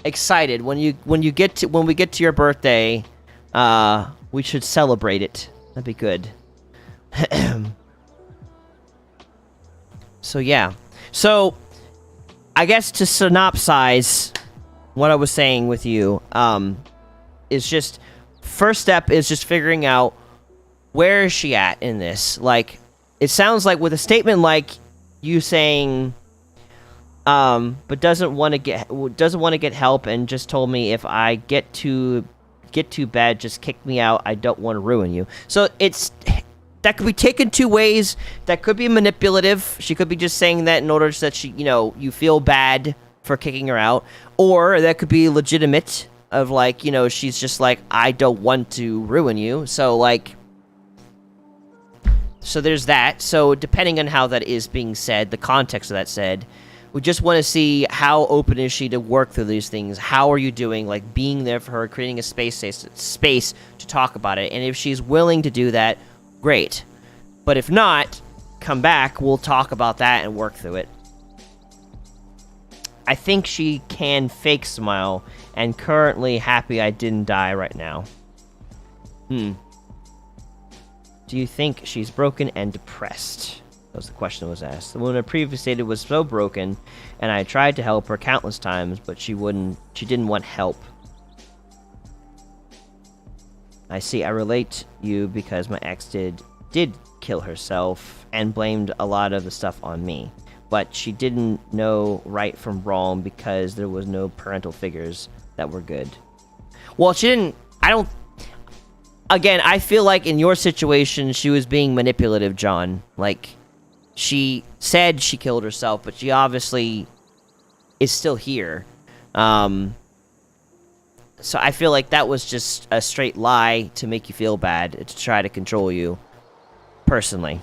excited when we get to your birthday. We should celebrate it. That'd be good. So yeah. So I guess to synopsize what I was saying with you, is just, first step is just figuring out where is she at in this. Like, it sounds like with a statement like you saying, but doesn't want to get help, and just told me if I get too bad, just kick me out. I don't want to ruin you. So that could be taken two ways. That could be manipulative. She could be just saying that in order so that she, you feel bad for kicking her out. Or that could be legitimate, of like, she's just like, I don't want to ruin you. So like, so there's that. So depending on how that is being said, the context of that said, We just want to see how open is she to work through these things. How are you doing? Like, being there for her, creating a space to talk about it. And if she's willing to do that, great. But if not, come back. We'll talk about that and work through it. I think she can fake smile, and currently happy I didn't die right now. Do you think she's broken and depressed? That was the question that was asked. The woman I previously stated was so broken, and I tried to help her countless times, but she didn't want help. I see, I relate you because my ex did kill herself and blamed a lot of the stuff on me. But she didn't know right from wrong because there was no parental figures that were good. Well, she didn't... Again, I feel like in your situation, she was being manipulative, John. Like, she said she killed herself, but she obviously is still here. So I feel like that was just a straight lie to make you feel bad, to try to control you, personally.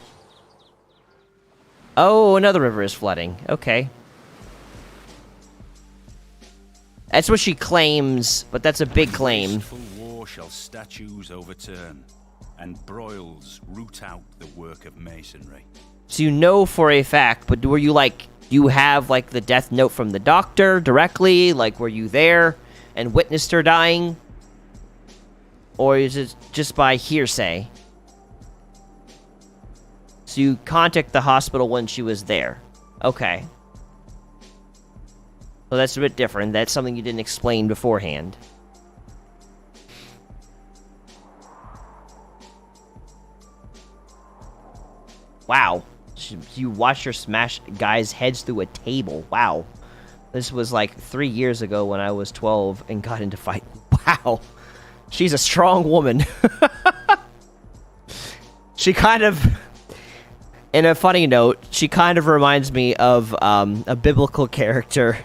Oh, another river is flooding. Okay. That's what she claims, but that's a big claim. Wasteful war shall statues overturn, and broils root out the work of masonry. So you know for a fact, but were you like, you have like the death note from the doctor directly? Like, were you there and witnessed her dying? Or is it just by hearsay? So you contact the hospital when she was there. Okay. So that's a bit different. That's something you didn't explain beforehand. Wow. You watched her smash guys' heads through a table. Wow. This was like 3 years ago when I was 12 and got into fight. Wow. She's a strong woman. She kind of... In a funny note, she kind of reminds me of a biblical character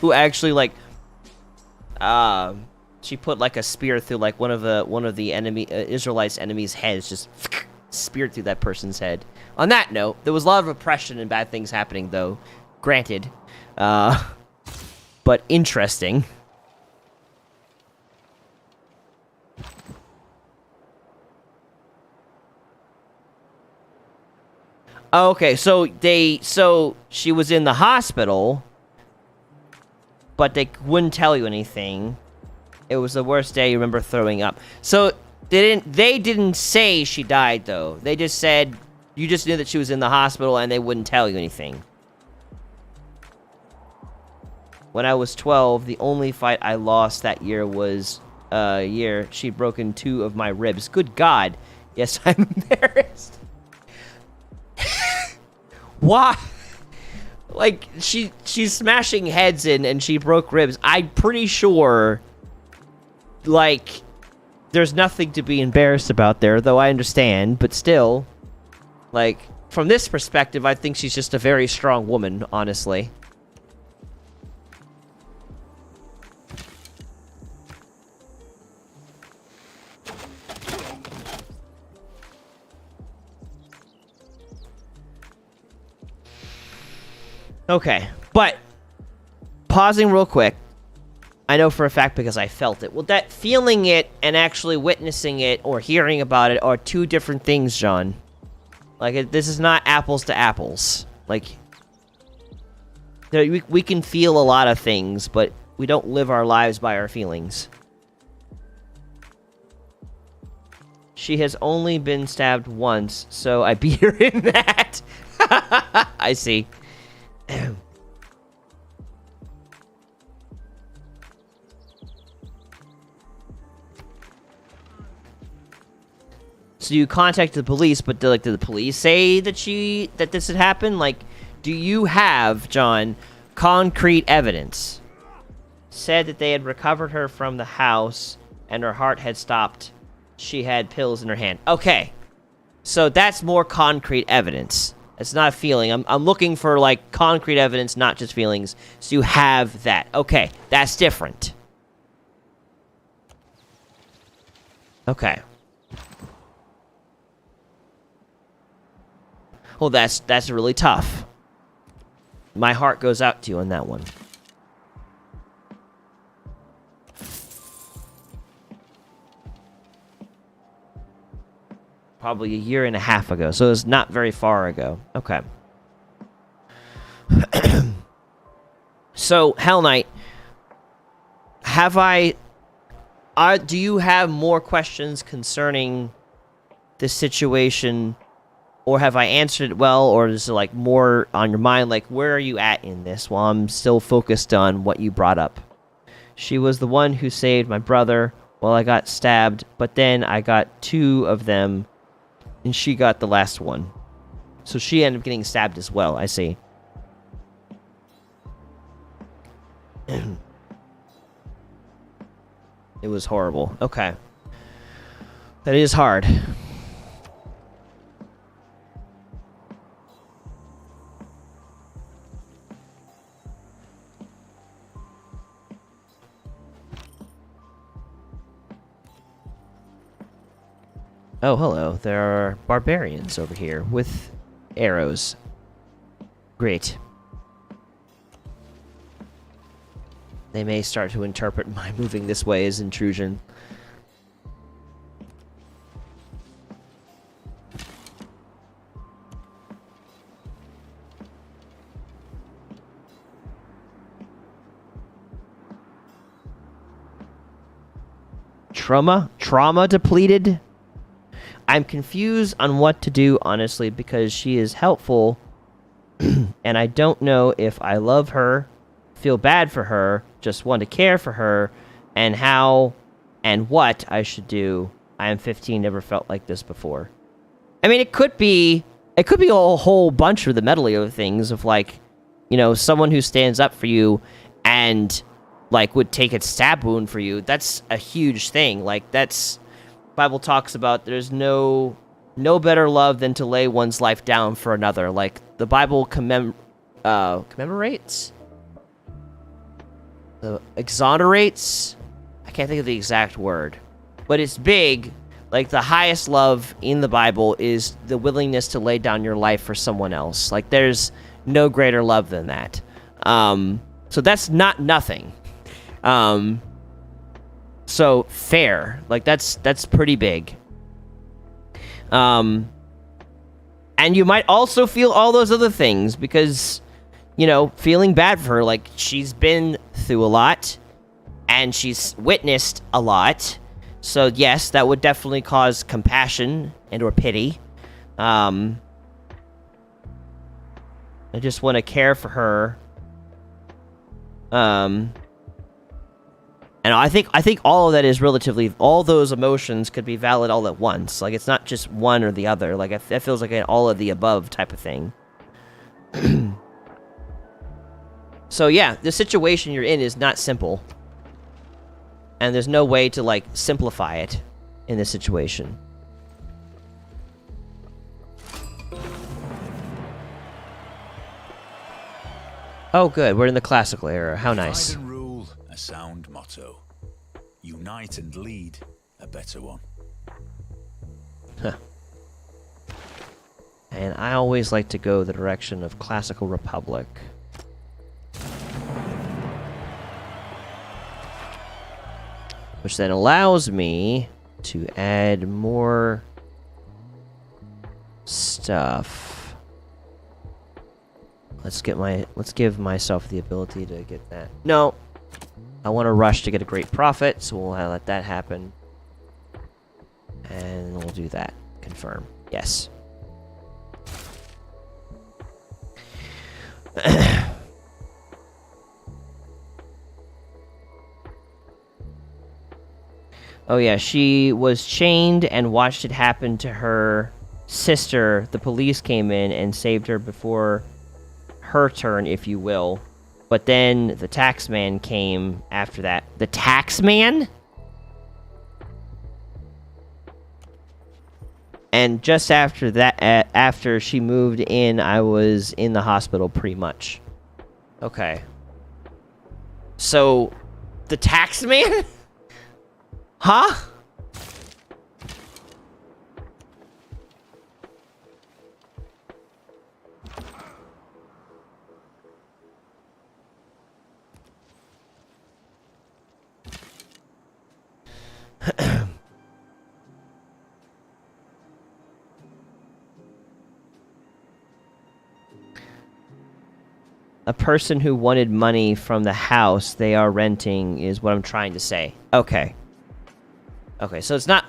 who actually, like, she put like a spear through like one of the enemy Israelites' enemies' heads, just speared through that person's head. On that note, there was a lot of oppression and bad things happening, though. Granted, but interesting. Okay, so she was in the hospital, but they wouldn't tell you anything. It was the worst day. You remember throwing up. So they didn't say she died though. They just said you just knew that she was in the hospital and they wouldn't tell you anything. When I was 12, the only fight I lost that year was she'd broken 2 of my ribs. Good God. Yes, I'm embarrassed. Why? Like, she's smashing heads in and she broke ribs. I'm pretty sure, like, there's nothing to be embarrassed about there, though I understand, but still, like, from this perspective, I think she's just a very strong woman, honestly. Okay, but pausing real quick, I know for a fact because I felt it. Well, that feeling it and actually witnessing it or hearing about it are 2 different things, John. Like, this is not apples to apples. Like, we can feel a lot of things, but we don't live our lives by our feelings. She has only been stabbed once, so I beat her in that. I see. So you contacted the police, but did the police say that this had happened? Like, do you have, John, concrete evidence? Said that they had recovered her from the house and her heart had stopped. She had pills in her hand. Okay, so that's more concrete evidence. It's not a feeling. I'm looking for, like, concrete evidence, not just feelings. So you have that. Okay, that's different. Okay. Well, that's really tough. my heart goes out to you on that one. Probably a year and a half ago, so it's not very far ago. Okay. So, Hell Knight, do you have more questions concerning this situation, or have I answered it well, or is it like more on your mind? Like, where are you at in this while I'm still focused on what you brought up? She was the one who saved my brother while I got stabbed, but then I got 2 of them, and she got the last one. So she ended up getting stabbed as well, I see. It was horrible. Okay. That is hard. Oh, hello. There are barbarians over here with arrows. Great. They may start to interpret my moving this way as intrusion. Trauma depleted? I'm confused on what to do, honestly, because she is helpful, and I don't know if I love her, feel bad for her, just want to care for her, and how and what I should do. I am 15, never felt like this before. I mean, it could be a whole bunch of the medley of things of, like, you know, someone who stands up for you and, like, would take a stab wound for you. That's a huge thing. Like, that's... Bible talks about there's no better love than to lay one's life down for another. Like, the Bible commemorates? Exonerates? I can't think of the exact word. But it's big. Like, the highest love in the Bible is the willingness to lay down your life for someone else. Like, there's no greater love than that. So that's not nothing. So, fair. Like, that's pretty big. And you might also feel all those other things because, you know, feeling bad for her. Like, she's been through a lot, and she's witnessed a lot. So, yes, that would definitely cause compassion and or pity. I just want to care for her. And I think all of that is relatively... All those emotions could be valid all at once. Like, it's not just one or the other. Like, that feels like an all of the above type of thing. So, yeah, the situation you're in is not simple. And there's no way to, like, simplify it in this situation. Oh, good. We're in the classical era. How nice. Divide and rule, a sound motto. Unite and lead, a better one. Huh. And I always like to go the direction of classical republic. Which then allows me to add more stuff. Let's give myself the ability to get that. No. I want to rush to get a great profit, so we'll let that happen. And we'll do that. Confirm. Yes. Oh yeah, she was chained and watched it happen to her sister. The police came in and saved her before her turn, if you will. But then the taxman came after that. The taxman? And just after that, after she moved in, I was in the hospital pretty much. Okay. So, the taxman? Huh? A person who wanted money from the house they are renting is what I'm trying to say. Okay. Okay, so it's not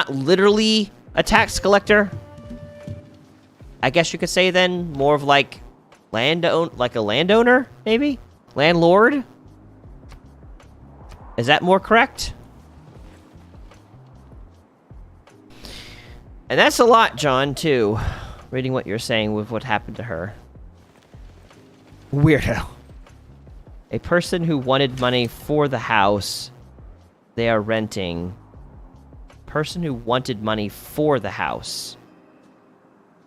literally a tax collector. I guess you could say then more of like like a landowner, maybe? Landlord? Is that more correct? And that's a lot, John, too. Reading what you're saying with what happened to her. Weirdo. A person who wanted money for the house they are renting. Person who wanted money for the house.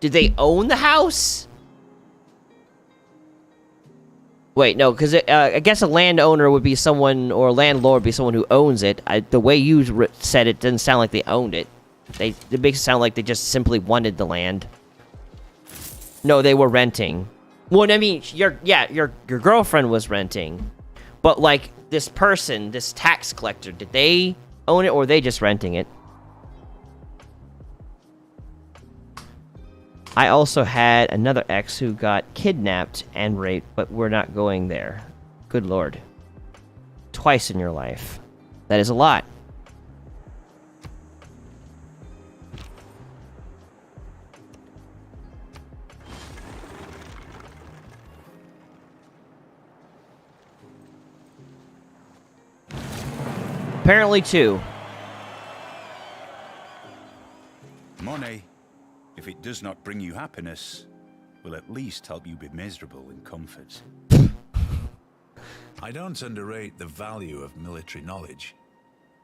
Did they own the house? Wait, no, because I guess a landowner would be someone, or a landlord would be someone who owns it. The way you said it didn't sound like they owned it. It makes it sound like they just simply wanted the land. No, they were renting. Well, I mean, your girlfriend was renting, but like this person, this tax collector, did they own it or were they just renting it? I also had another ex who got kidnapped and raped, but we're not going there. Good lord. Twice in your life. That is a lot. Apparently two. Money, if it does not bring you happiness, will at least help you be miserable in comfort. I don't underrate the value of military knowledge,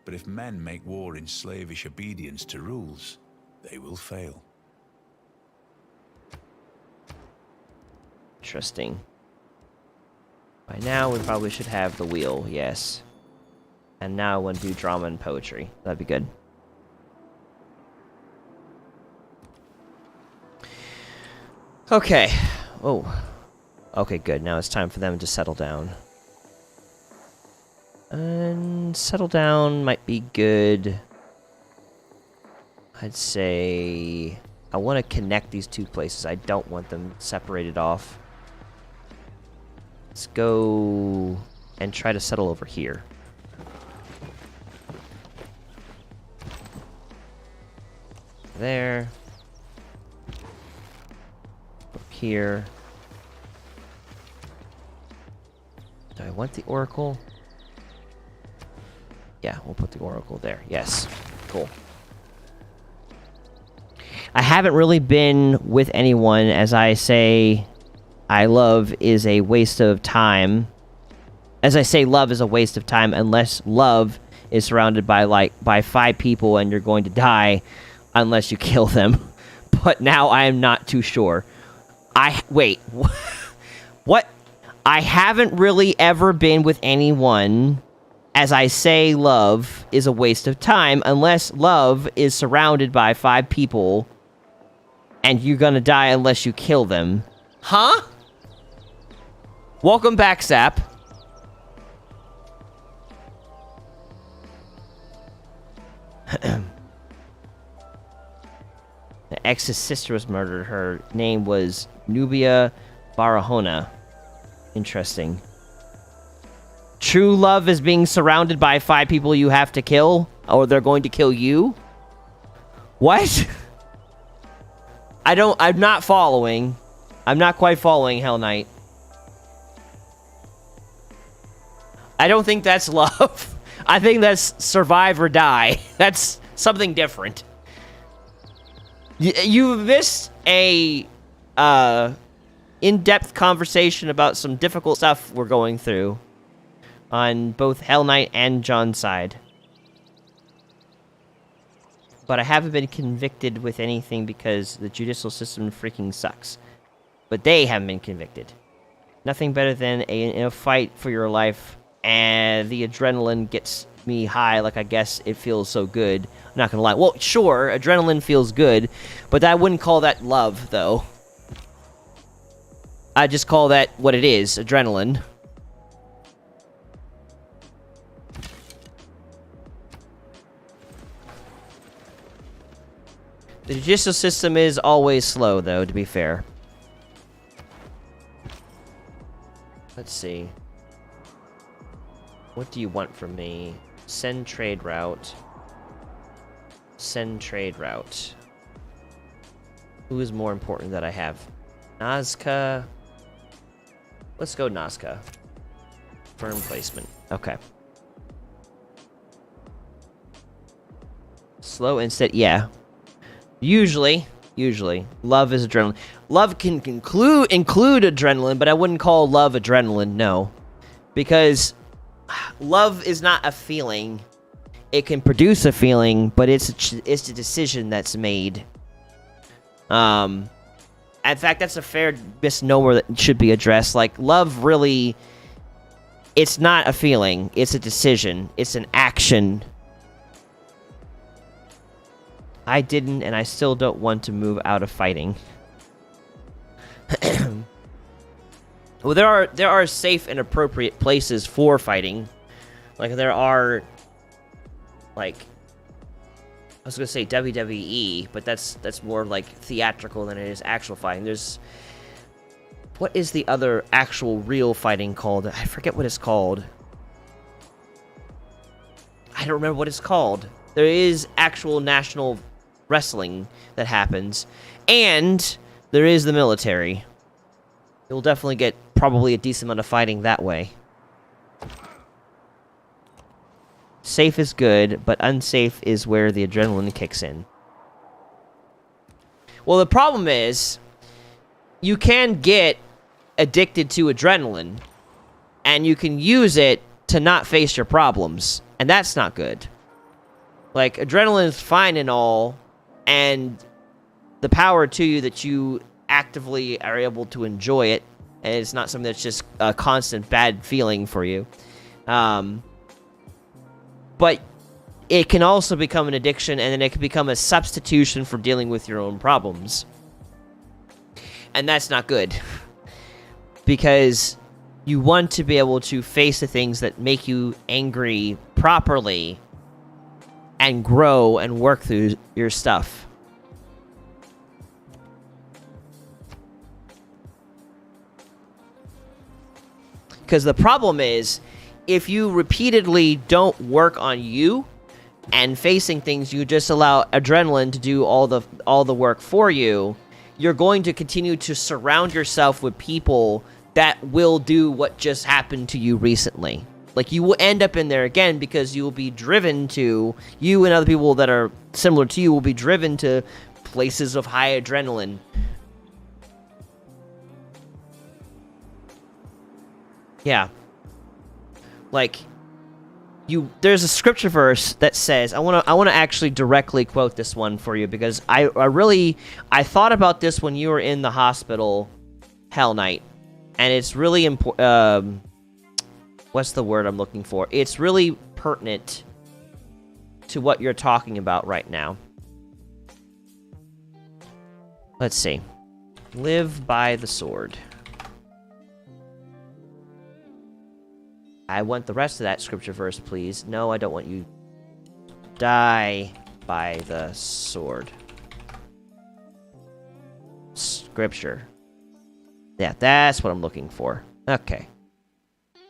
but if men make war in slavish obedience to rules, they will fail. Interesting. By now, we probably should have the wheel, yes. And now I want to do drama and poetry. That'd be good. Okay. Oh. Okay, good. Now it's time for them to settle down. And settle down might be good. I'd say I want to connect these two places. I don't want them separated off. Let's go and try to settle over here. There. Up here. Do I want the oracle? Yeah, we'll put the oracle there. Yes. Cool. I haven't really been with anyone, as I say, I love is a waste of time. As I say, love is a waste of time unless love is surrounded by 5 people and you're going to die unless you kill them. But now I am not too sure. Wait. What? I haven't really ever been with anyone. As I say, love is a waste of time unless love is surrounded by 5 people and you're gonna die unless you kill them. Huh? Welcome back, Zap. The ex's sister was murdered. Her name was Nubia Barahona. Interesting. True love is being surrounded by 5 people you have to kill, or they're going to kill you? What? I'm not following. I'm not quite following, Hell Knight. I don't think that's love. I think that's survive or die. That's something different. You missed a in-depth conversation about some difficult stuff we're going through on both Hell Knight and John's side. But I haven't been convicted with anything because the judicial system freaking sucks. But they haven't been convicted. Nothing better than in a fight for your life, and the adrenaline gets me high, like I guess it feels so good. I'm not gonna lie. Well, sure, adrenaline feels good, but I wouldn't call that love, though. I just call that what it is, adrenaline. The judicial system is always slow, though, to be fair. Let's see. What do you want from me? Send trade route. Send trade route. Who is more important that I have? Nazca. Let's go Nazca. Firm placement. Okay. Slow instead. Yeah. Usually. Love is adrenaline. Love can include adrenaline, but I wouldn't call love adrenaline, no. Because love is not a feeling. It can produce a feeling, but it's a decision that's made. In fact, that's a fair misnomer that should be addressed. Like, love really, it's not a feeling. It's a decision. It's an action. I didn't, and I still don't want to move out of fighting. Well, there are safe and appropriate places for fighting. Like, there are, like, I was gonna say WWE, but that's more like theatrical than it is actual fighting. There's, what is the other actual real fighting called? I forget what it's called. I don't remember what it's called. There is actual national wrestling that happens, and there is the military. You'll definitely get probably a decent amount of fighting that way. Safe is good, but unsafe is where the adrenaline kicks in. Well, the problem is, you can get addicted to adrenaline, and you can use it to not face your problems, and that's not good. Like, adrenaline is fine and all, and the power to you that you actively are able to enjoy it, and it's not something that's just a constant bad feeling for you. But it can also become an addiction, and then it can become a substitution for dealing with your own problems. And that's not good. Because you want to be able to face the things that make you angry properly and grow and work through your stuff. Because the problem is, if you repeatedly don't work on you and facing things, you just allow adrenaline to do all the work for you, you're going to continue to surround yourself with people that will do what just happened to you recently. Like, you will end up in there again because you will be driven to, you and other people that are similar to you will be driven to places of high adrenaline. Yeah. Like, there's a scripture verse that says, I want to actually directly quote this one for you, because I thought about this when you were in the hospital, Hell Knight, and it's really important. What's the word I'm looking for? It's really pertinent to what you're talking about right now. Let's see. Live by the sword. I want the rest of that scripture verse, please. No, I don't want you. Die by the sword. Scripture. Yeah, that's what I'm looking for. Okay.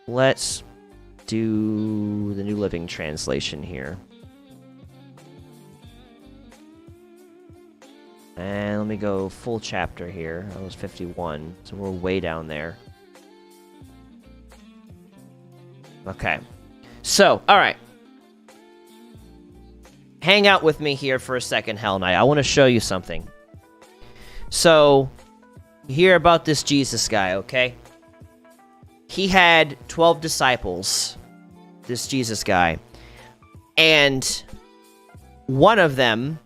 Let's do the New Living Translation here. And let me go full chapter here. That was 51, so we're way down there. Okay. So, alright. Hang out with me here for a second, Hell Knight. I want to show you something. So, you hear about this Jesus guy, okay? He had 12 disciples, this Jesus guy. And one of them,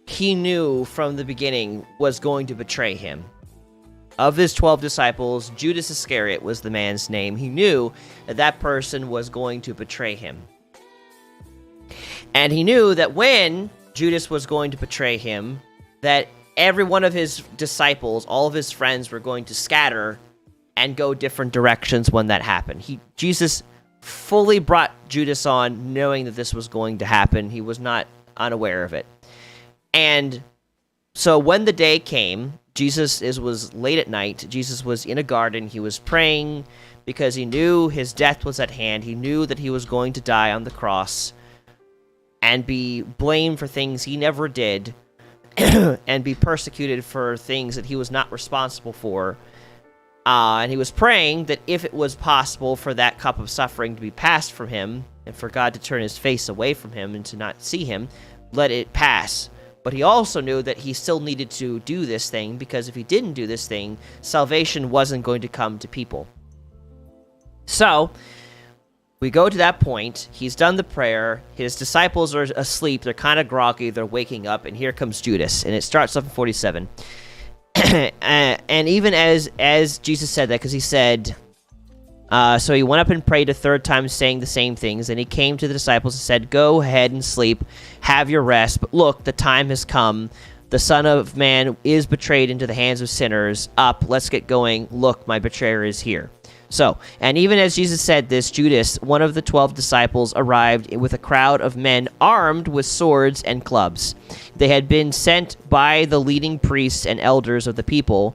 he knew from the beginning was going to betray him. Of his 12 disciples, Judas Iscariot was the man's name. He knew that that person was going to betray him. And he knew that when Judas was going to betray him, that every one of his disciples, all of his friends, were going to scatter and go different directions when that happened. Jesus fully brought Judas on, knowing that this was going to happen. He was not unaware of it. And so when the day came was late at night. Jesus was in a garden. He was praying because he knew his death was at hand. He knew that he was going to die on the cross and be blamed for things he never did and be persecuted for things that he was not responsible for. And he was praying that if it was possible for that cup of suffering to be passed from him and for God to turn his face away from him and to not see him, let it pass. But he also knew that he still needed to do this thing, because if he didn't do this thing, salvation wasn't going to come to people. So we go to that point. He's done the prayer. His disciples are asleep. They're kind of groggy. They're waking up, and here comes Judas. And it starts off in 47. And even as Jesus said that, because he said, so he went up and prayed a third time, saying the same things. And he came to the disciples and said, "Go ahead and sleep. Have your rest. But look, the time has come. The Son of Man is betrayed into the hands of sinners. Up, let's get going. Look, my betrayer is here." So, and even as Jesus said this, Judas, one of the 12 disciples, arrived with a crowd of men armed with swords and clubs. They had been sent by the leading priests and elders of the people.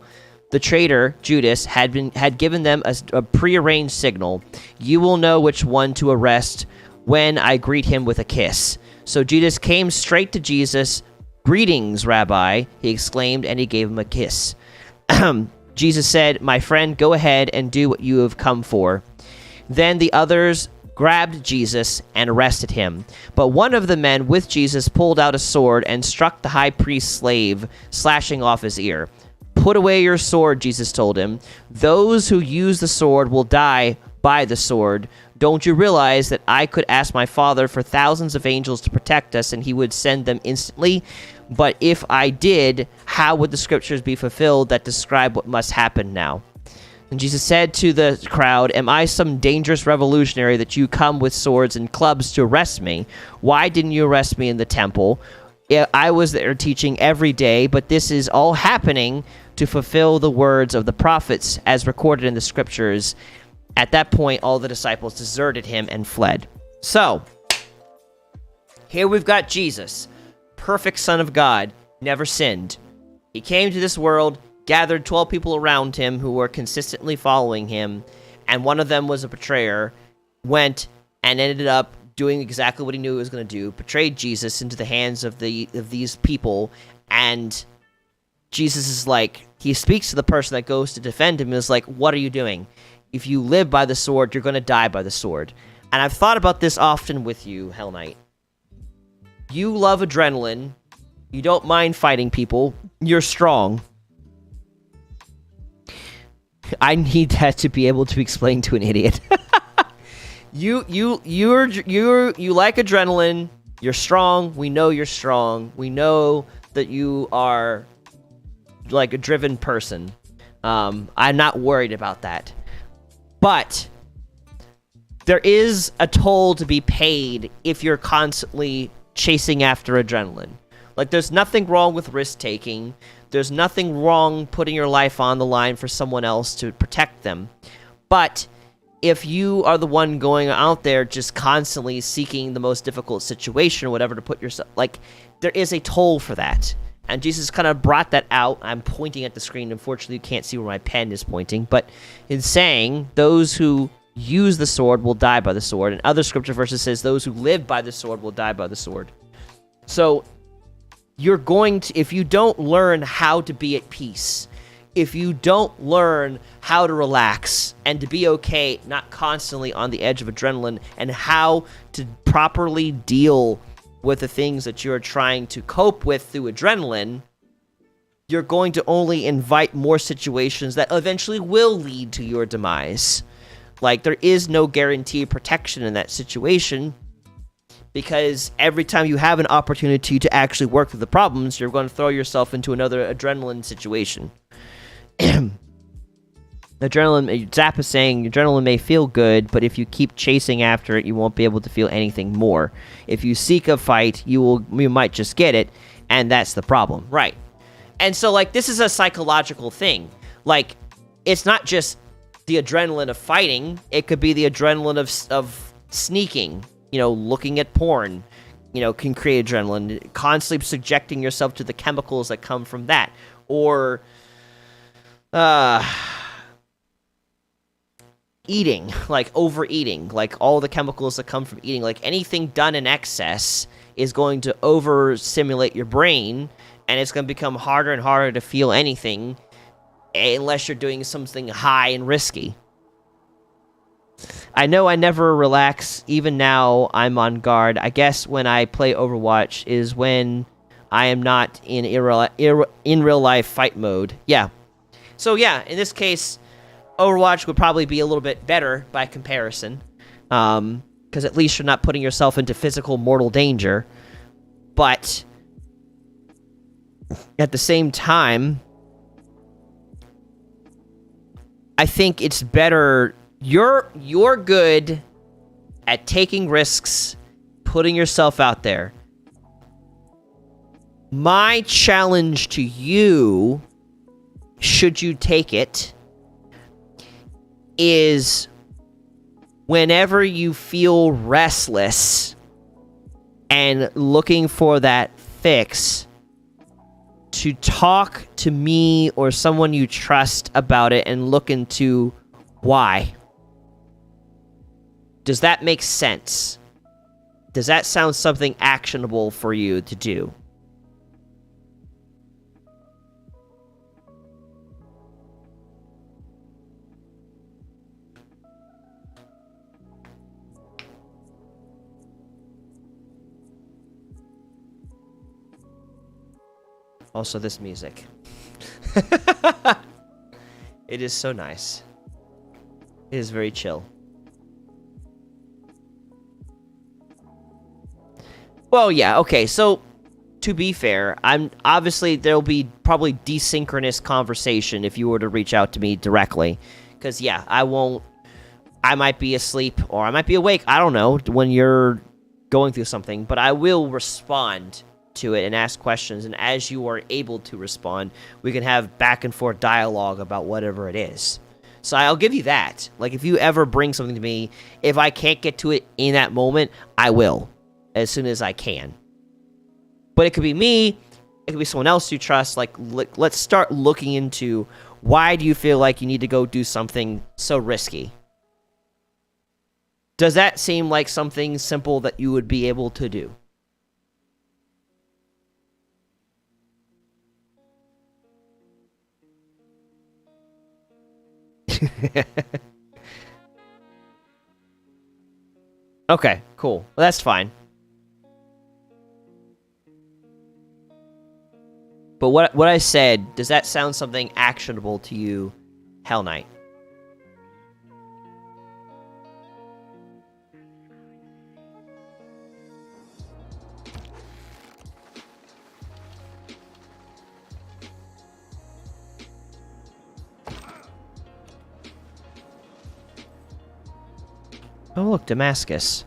The traitor, Judas, had given them a prearranged signal. "You will know which one to arrest when I greet him with a kiss." So Judas came straight to Jesus. "Greetings, Rabbi," he exclaimed, and he gave him a kiss. Jesus said, "My friend, go ahead and do what you have come for." Then the others grabbed Jesus and arrested him. But one of the men with Jesus pulled out a sword and struck the high priest's slave, slashing off his ear. "Put away your sword," Jesus told him. "Those who use the sword will die by the sword. Don't you realize that I could ask my Father for thousands of angels to protect us, and he would send them instantly? But if I did, how would the scriptures be fulfilled that describe what must happen now?" And Jesus said to the crowd, "Am I some dangerous revolutionary that you come with swords and clubs to arrest me? Why didn't you arrest me in the temple? I was there teaching every day, but this is all happening to fulfill the words of the prophets as recorded in the scriptures." At that point, all the disciples deserted him and fled. So, here we've got Jesus, perfect Son of God, never sinned. He came to this world, gathered 12 people around him who were consistently following him, and one of them was a betrayer, went and ended up doing exactly what he knew he was going to do, betrayed Jesus into the hands of these people, and Jesus is like, he speaks to the person that goes to defend him and is like, "What are you doing? If you live by the sword, you're going to die by the sword." And I've thought about this often with you, Hell Knight. You love adrenaline. You don't mind fighting people. You're strong. I need that to be able to explain to an idiot. You like adrenaline. You're strong. We know you're strong. We know that you are like a driven person. I'm not worried about that. But there is a toll to be paid if you're constantly chasing after adrenaline. Like, there's nothing wrong with risk-taking. There's nothing wrong putting your life on the line for someone else to protect them. But if you are the one going out there just constantly seeking the most difficult situation or whatever to put yourself... Like, there is a toll for that. And Jesus kind of brought that out. I'm pointing at the screen. Unfortunately, you can't see where my pen is pointing. But in saying, those who use the sword will die by the sword. And other scripture verses says, those who live by the sword will die by the sword. So you're going to, if you don't learn how to be at peace, if you don't learn how to relax and to be okay, not constantly on the edge of adrenaline, and how to properly deal with the things that you're trying to cope with through adrenaline, you're going to only invite more situations that eventually will lead to your demise. Like, there is no guarantee of protection in that situation, because every time you have an opportunity to actually work through the problems, you're going to throw yourself into another adrenaline situation. Adrenaline, Zap is saying, adrenaline may feel good, but if you keep chasing after it, you won't be able to feel anything more. If you seek a fight, you might just get it, and that's the problem. Right. And so, like, this is a psychological thing. Like, it's not just the adrenaline of fighting. It could be the adrenaline of sneaking. You know, looking at porn, you know, can create adrenaline. Constantly subjecting yourself to the chemicals that come from that. Or Uh, eating, like overeating, like all the chemicals that come from eating, like anything done in excess is going to overstimulate your brain, and it's going to become harder and harder to feel anything unless you're doing something high and risky. I know I never relax. Even now, I'm on guard. I guess when I play Overwatch is when I am not in real life fight mode. Yeah. So yeah, in this case, Overwatch would probably be a little bit better by comparison, because at least you're not putting yourself into physical mortal danger. But at the same time, I think it's better. You're good at taking risks, putting yourself out there. My challenge to you, should you take it, is whenever you feel restless and looking for that fix, to talk to me or someone you trust about it and look into why. Does that make sense? Does that sound something actionable for you to do? Also, this music. It is so nice. It is very chill. Well, yeah, okay, so to be fair, there'll be probably desynchronous conversation if you were to reach out to me directly. Because, yeah, I might be asleep or I might be awake, I don't know, when you're going through something, but I will respond to it and ask questions, and as you are able to respond, we can have back and forth dialogue about whatever it is. So I'll give you that. Like, if you ever bring something to me, if I can't get to it in that moment, I will, as soon as I can. But it could be me, it could be someone else you trust. Like, let's start looking into, why do you feel like you need to go do something so risky? Does that seem like something simple that you would be able to do? Okay, cool. Well, that's fine. But what I said, does that sound something actionable to you, Hell Knight? Oh, look, Damascus.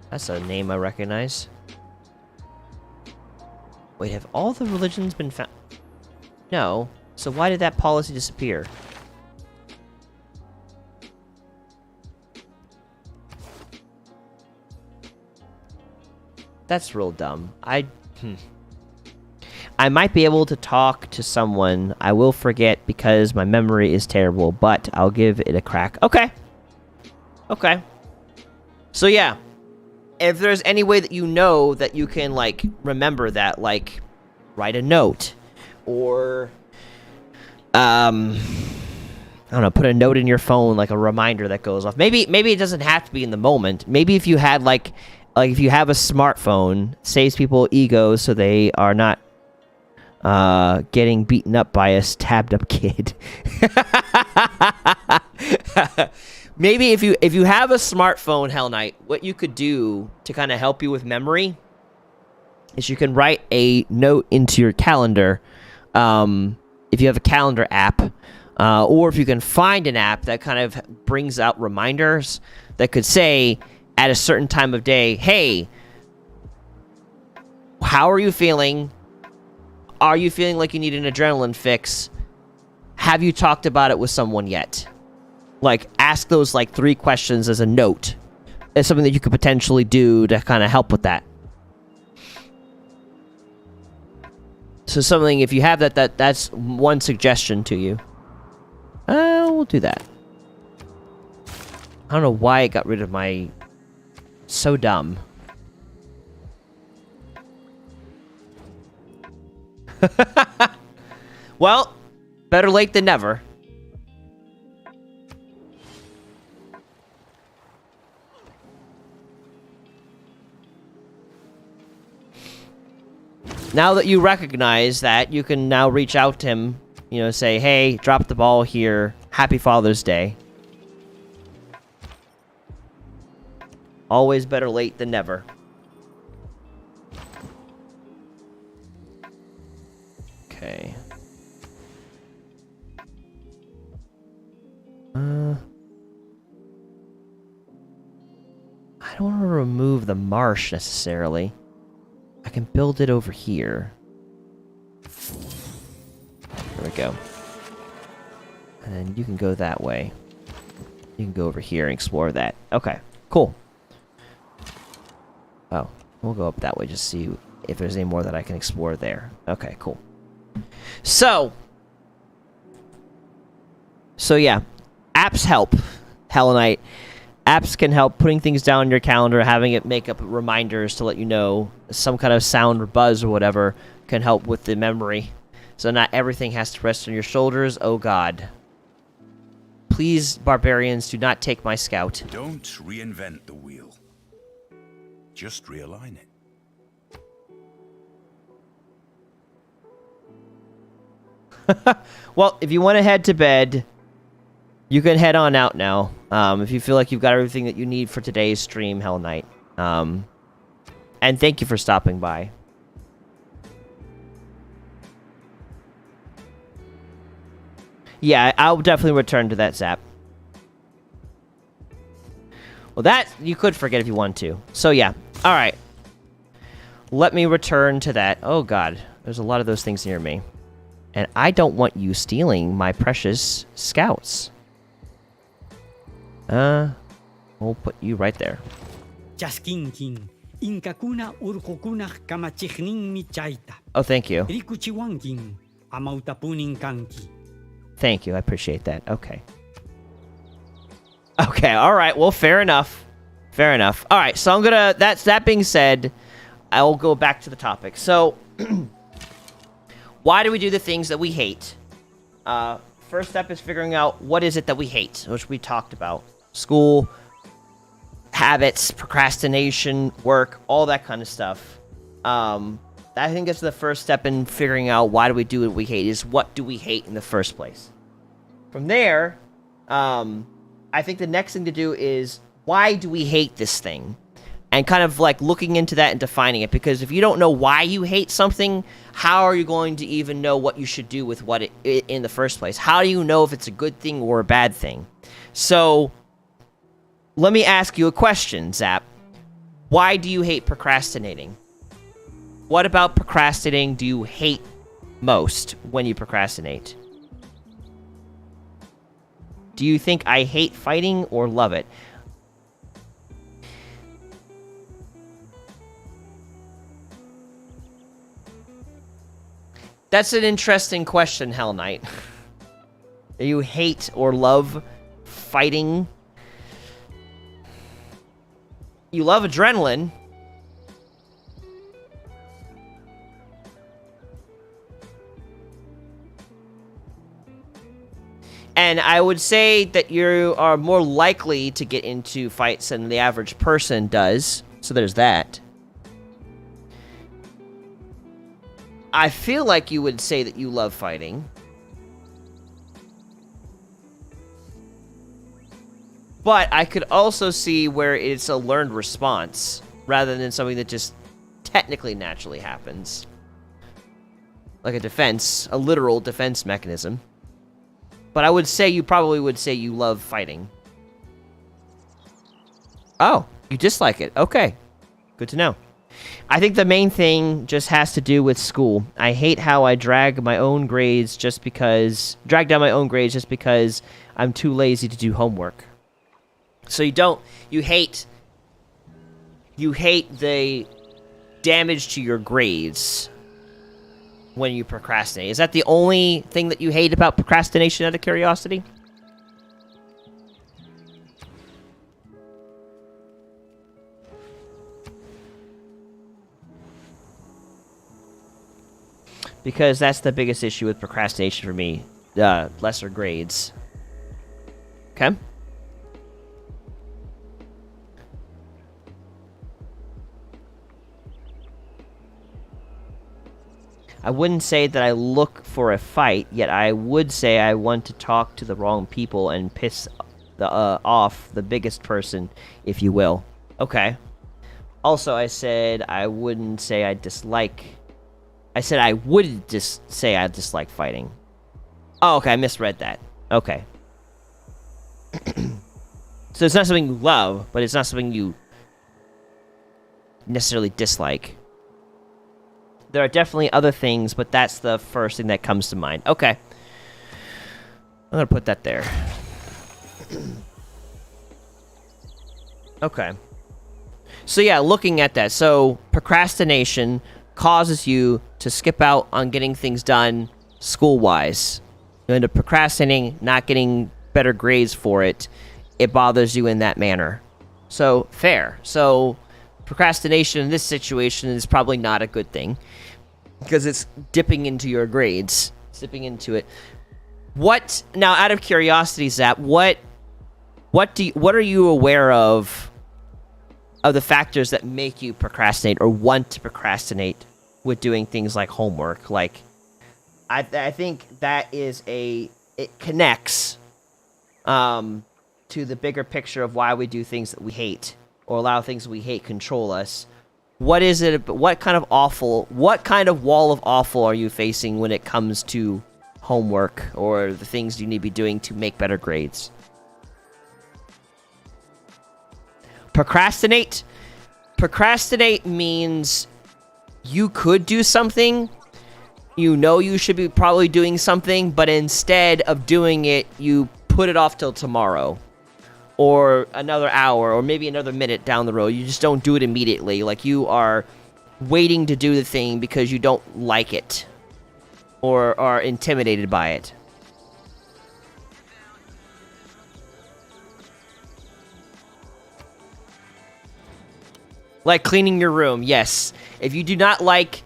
That's a name I recognize. Wait, have all the religions been found? No. So why did that policy disappear? That's real dumb. I might be able to talk to someone. I will forget because my memory is terrible, but I'll give it a crack. Okay. Okay. So yeah, if there's any way that you know that you can, like, remember that, like, write a note, or, I don't know, put a note in your phone, like a reminder that goes off. Maybe it doesn't have to be in the moment. Maybe if you had, like if you have a smartphone, saves people egos so they are not, getting beaten up by a stabbed up kid. Maybe if you have a smartphone, Hell Knight, what you could do to kind of help you with memory is you can write a note into your calendar, if you have a calendar app, or if you can find an app that kind of brings out reminders that could say at a certain time of day, hey, how are you feeling? Are you feeling like you need an adrenaline fix? Have you talked about it with someone yet? Like, ask those, like, 3 questions as a note. As something that you could potentially do to kind of help with that. So something, if you have that's one suggestion to you. we'll do that. I don't know why it got rid of my... So dumb. Well, better late than never. Now that you recognize that, you can now reach out to him, you know, say, hey, drop the ball here. Happy Father's Day. Always better late than never. Okay. I don't want to remove the marsh necessarily. I can build it over here. There we go. And then you can go that way. You can go over here and explore that. Okay, cool. Oh, we'll go up that way just to see if there's any more that I can explore there. Okay, cool. So yeah, apps help, Hell Knight. Apps can help putting things down in your calendar, having it make up reminders to let you know. Some kind of sound or buzz or whatever can help with the memory. So not everything has to rest on your shoulders. Oh god. Please, barbarians, do not take my scout. Don't reinvent the wheel. Just realign it. Well, if you want to head to bed, you can head on out now. If you feel like you've got everything that you need for today's stream, Hell Knight. And thank you for stopping by. Yeah, I'll definitely return to that Zap. Well, that you could forget if you want to. So yeah, all right. Let me return to that. Oh god, there's a lot of those things near me. And I don't want you stealing my precious scouts. We'll put you right there. Oh, thank you. Thank you, I appreciate that. Okay. Okay, alright, well, fair enough. Fair enough. Alright, so I'm gonna... That being said, I will go back to the topic. So... Why do we do the things that we hate? First step is figuring out what is it that we hate, which we talked about. School, habits, procrastination, work, all that kind of stuff. I think that's the first step in figuring out why do we do what we hate, is what do we hate in the first place. From there, I think the next thing to do is why do we hate this thing? And kind of like looking into that and defining it, because if you don't know why you hate something, how are you going to even know what you should do with what it in the first place? How do you know if it's a good thing or a bad thing? So, let me ask you a question, Zap. Why do you hate procrastinating? What about procrastinating do you hate most when you procrastinate? Do you think I hate fighting or love it? That's an interesting question, Hell Knight. Do you hate or love fighting? You love adrenaline. And I would say that you are more likely to get into fights than the average person does. So there's that. I feel like you would say that you love fighting. But I could also see where it's a learned response rather than something that just technically naturally happens. Like a defense, a literal defense mechanism. But I would say you probably would say you love fighting. Oh, you dislike it. Okay. Good to know. I think the main thing just has to do with school. I hate how I drag down my own grades just because I'm too lazy to do homework. So you hate the damage to your grades when you procrastinate. Is that the only thing that you hate about procrastination, out of curiosity? because that's the biggest issue with procrastination for me. Lesser grades. Okay? I wouldn't say that I look for a fight, yet I would say I want to talk to the wrong people and piss off the biggest person, if you will. Okay. Also, I said I wouldn't say I dislike... I said I wouldn't just say I dislike fighting. Oh, okay, I misread that. Okay. So it's not something you love, but it's not something you necessarily dislike. There are definitely other things, but that's the first thing that comes to mind. Okay. I'm gonna put that there. Okay. So yeah, looking at that. So procrastination causes you to skip out on getting things done school-wise. You end up procrastinating, not getting better grades for it. It bothers you in that manner. So, fair. So, procrastination in this situation is probably not a good thing, because it's dipping into your grades. Dipping into it. What, now out of curiosity, Zap, what are you aware of the factors that make you procrastinate or want to procrastinate with doing things like homework? Like, I think that is it connects to the bigger picture of why we do things that we hate or allow things we hate control us. What is it? What kind of wall of awful are you facing when it comes to homework or the things you need to be doing to make better grades? Procrastinate means you could do something, you know you should be probably doing something, but instead of doing it, you put it off till tomorrow or another hour or maybe another minute down the road. You just don't do it immediately. Like, you are waiting to do the thing because you don't like it or are intimidated by it. Like cleaning your room, yes. If you do not like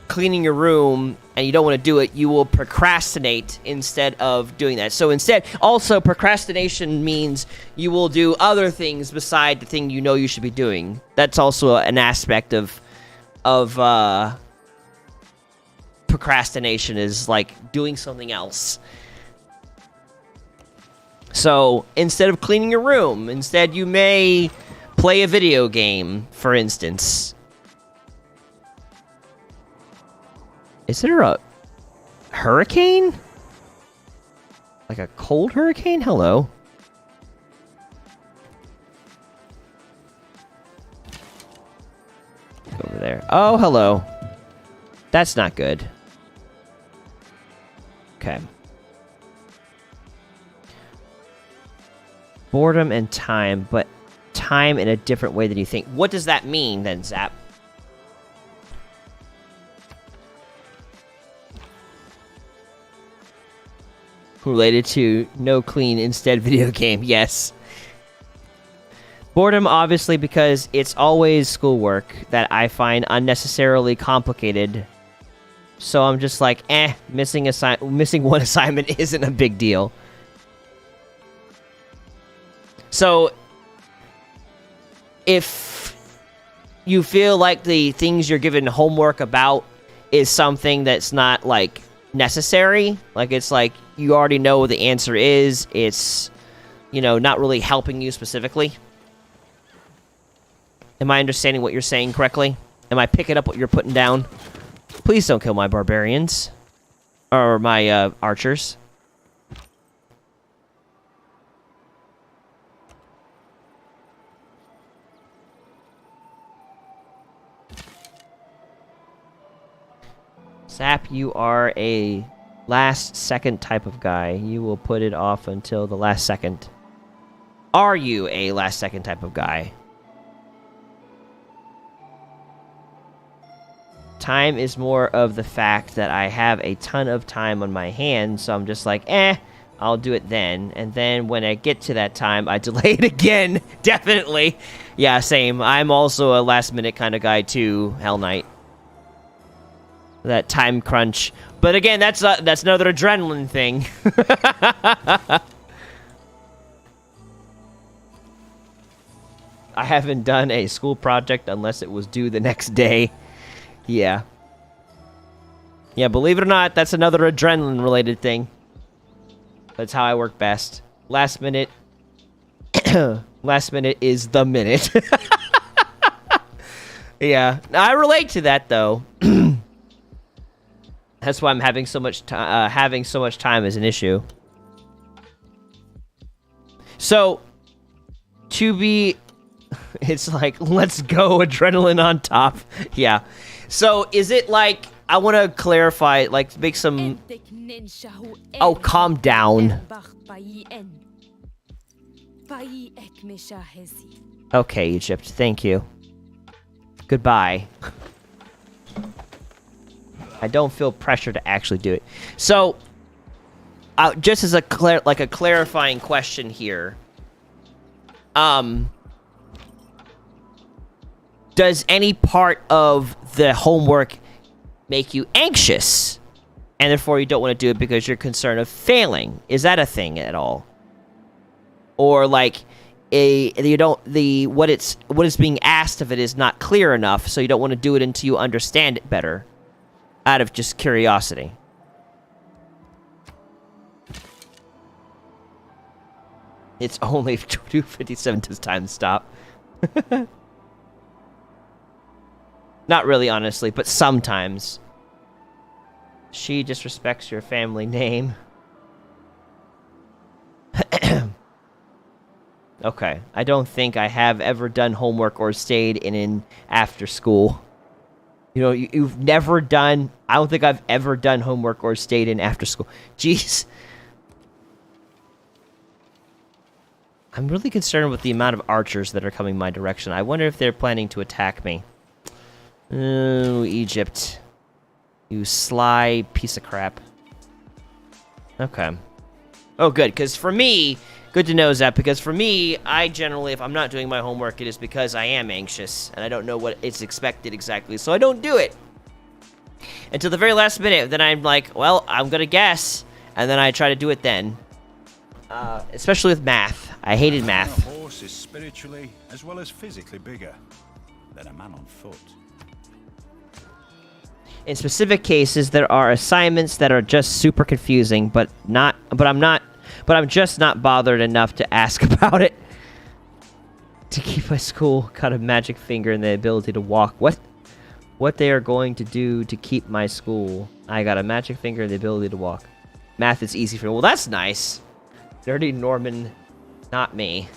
cleaning your room and you don't want to do it, you will procrastinate instead of doing that. So instead, also procrastination means you will do other things beside the thing you know you should be doing. That's also an aspect of procrastination, is like doing something else. So, instead of cleaning your room, instead you may play a video game, for instance. Is there a hurricane? Like a cold hurricane? Hello. Go over there. Oh, hello. That's not good. Okay. Boredom and time, but time in a different way than you think. What does that mean, then, Zap? Related to no clean, instead video game, yes. Boredom, obviously, because it's always schoolwork that I find unnecessarily complicated. So I'm just like, missing one assignment isn't a big deal. So, if you feel like the things you're given homework about is something that's not, like, necessary, like, it's like, you already know what the answer is, it's, you know, not really helping you specifically. Am I understanding what you're saying correctly? Am I picking up what you're putting down? Please don't kill my barbarians. Or my, archers. Sap, you are a last second type of guy. You will put it off until the last second. Are you a last second type of guy? Time is more of the fact that I have a ton of time on my hands, so I'm just like, I'll do it then. And then when I get to that time, I delay it again. Definitely. Yeah, same. I'm also a last minute kind of guy too, Hell Knight. that time crunch. But again, that's another adrenaline thing. I haven't done a school project unless it was due the next day. Yeah. Yeah, believe it or not, that's another adrenaline-related thing. That's how I work best. Last minute. Last minute is the minute. Yeah. I relate to that, though. That's why I'm having so much time as an issue. So, to be... It's like, let's go, adrenaline on top. Yeah. So, is it like... I want to clarify, like, make some... Oh, calm down. Okay, Egypt. Thank you. Goodbye. I don't feel pressure to actually do it. So, just as a clarifying question here, does any part of the homework make you anxious, and therefore you don't want to do it because you're concerned of failing? Is that a thing at all? Or like what is being asked of it is not clear enough, so you don't want to do it until you understand it better, out of just curiosity. It's only 2:57 to time stop. Not really, honestly, but sometimes. She disrespects your family name. Okay, I don't think I have ever done homework or stayed in an after school. You know, you've never done... I don't think I've ever done homework or stayed in after school. Jeez. I'm really concerned with the amount of archers that are coming my direction. I wonder if they're planning to attack me. Oh, Egypt. You sly piece of crap. Okay. Oh, good, because for me... Good to know, Zap, because for me, I generally, if I'm not doing my homework, it is because I am anxious, and I don't know what is expected exactly, so I don't do it. Until the very last minute, then I'm like, well, I'm gonna guess, and then I try to do it then. Especially with math. I hated math. A horse is spiritually as well as physically bigger than a man on foot. In specific cases, there are assignments that are just super confusing, but I'm just not bothered enough to ask about it. To keep my school, got a magic finger and the ability to walk. What they are going to do to keep my school? I got a magic finger and the ability to walk. Math is easy for me. Well, that's nice. Dirty Norman, not me.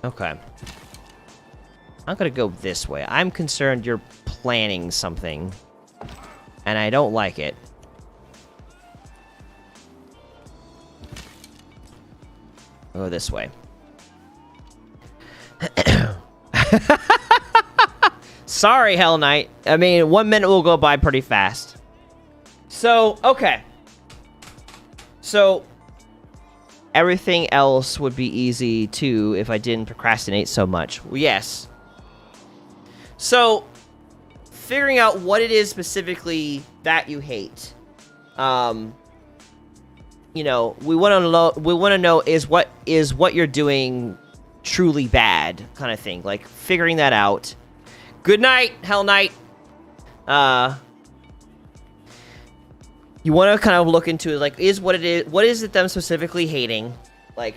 Okay. I'm gonna go this way. I'm concerned you're planning something. And I don't like it. Go this way. Sorry, Hell Knight. I mean, 1 minute will go by pretty fast. So, okay. So, everything else would be easy, too, if I didn't procrastinate so much. Well, yes. So... figuring out what it is specifically that you hate. You know, we want to know is what you're doing truly bad, kind of thing. Like figuring that out. Good night, Hell Knight. You want to kind of look into it, like, what is it them specifically hating? Like,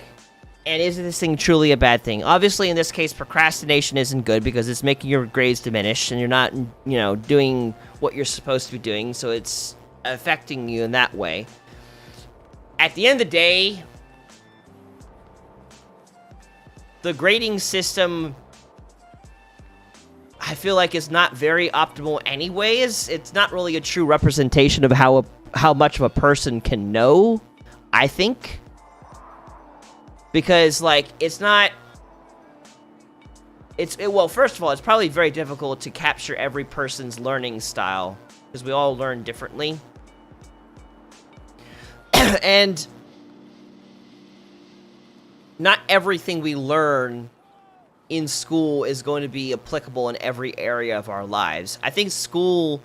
and is this thing truly a bad thing? Obviously, in this case, procrastination isn't good because it's making your grades diminish, and you're not, you know, doing what you're supposed to be doing, so it's affecting you in that way. At the end of the day, the grading system, I feel like, is not very optimal anyways. It's not really a true representation of how much of a person can know, I think. Because, like, well, first of all, it's probably very difficult to capture every person's learning style, because we all learn differently. And not everything we learn in school is going to be applicable in every area of our lives. I think school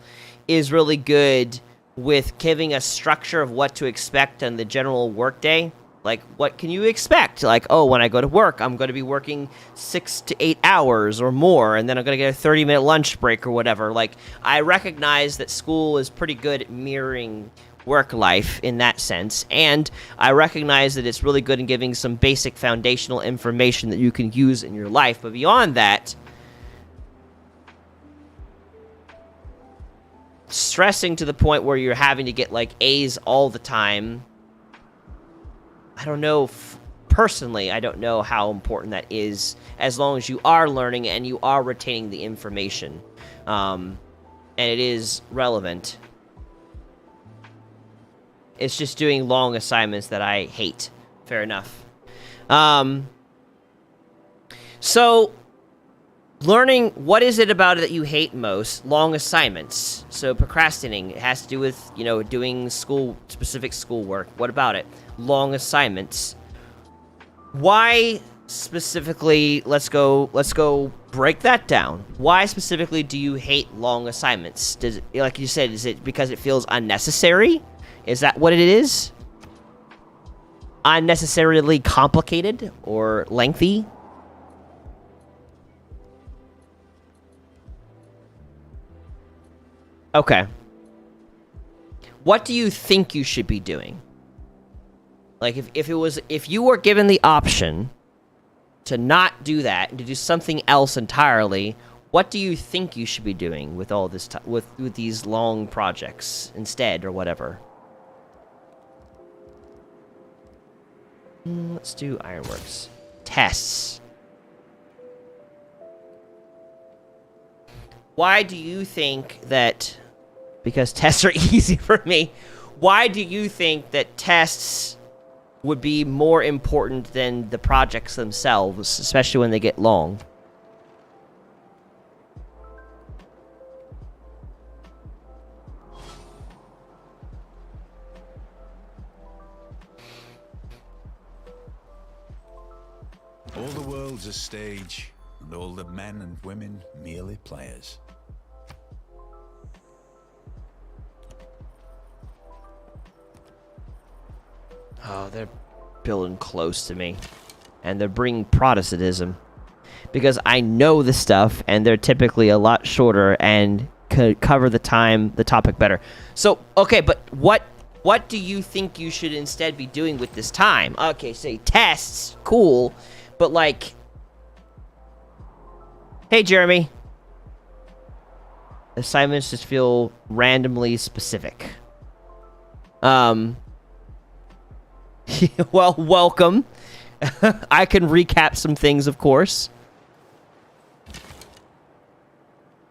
is really good with giving a structure of what to expect on the general workday. Like, what can you expect? Like, oh, when I go to work, I'm going to be working 6 to 8 hours or more, and then I'm going to get a 30-minute lunch break or whatever. Like, I recognize that school is pretty good at mirroring work life in that sense, and I recognize that it's really good in giving some basic foundational information that you can use in your life. But beyond that, stressing to the point where you're having to get, like, A's all the time, I don't know, personally, I don't know how important that is, as long as you are learning and you are retaining the information, and it is relevant. It's just doing long assignments that I hate. Fair enough. So, learning, what is it about it that you hate most? Long assignments. So, procrastinating, it has to do with, you know, doing specific schoolwork. What about it? Long assignments. Why specifically, let's go break that down. Why specifically do you hate long assignments? Does it, like you said, is it because it feels unnecessary? Is that what it is? Unnecessarily complicated or lengthy? Okay. What do you think you should be doing? Like, if you were given the option to not do that and to do something else entirely, what do you think you should be doing with all this with these long projects instead, or whatever? Let's do ironworks. Tests. Why do you think that? Because tests are easy for me. Why do you think that tests would be more important than the projects themselves, especially when they get long? All the world's a stage, and all the men and women merely players. Oh, they're building close to me. And they're bringing Protestantism. Because I know the stuff, and they're typically a lot shorter and could cover the topic better. So, okay, but what do you think you should instead be doing with this time? Okay, say tests, cool, but like... Hey, Jeremy. Assignments just feel randomly specific. Well, welcome. I can recap some things, of course.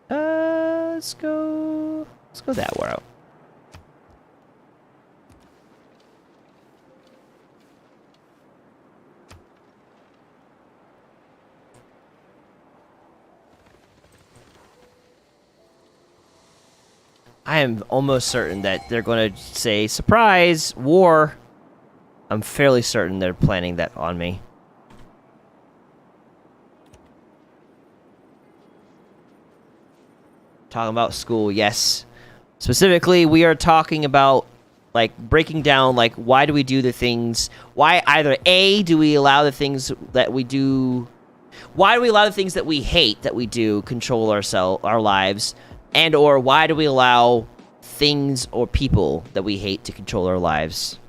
Let's go that route. I am almost certain that they're going to say, surprise, war. I'm fairly certain they're planning that on me. Talking about school, yes. Specifically, we are talking about, like, breaking down, like, why do we do the things... Why either, A, do we allow the things that we do... Why do we allow the things that we hate that we do control our lives? And or why do we allow things or people that we hate to control our lives?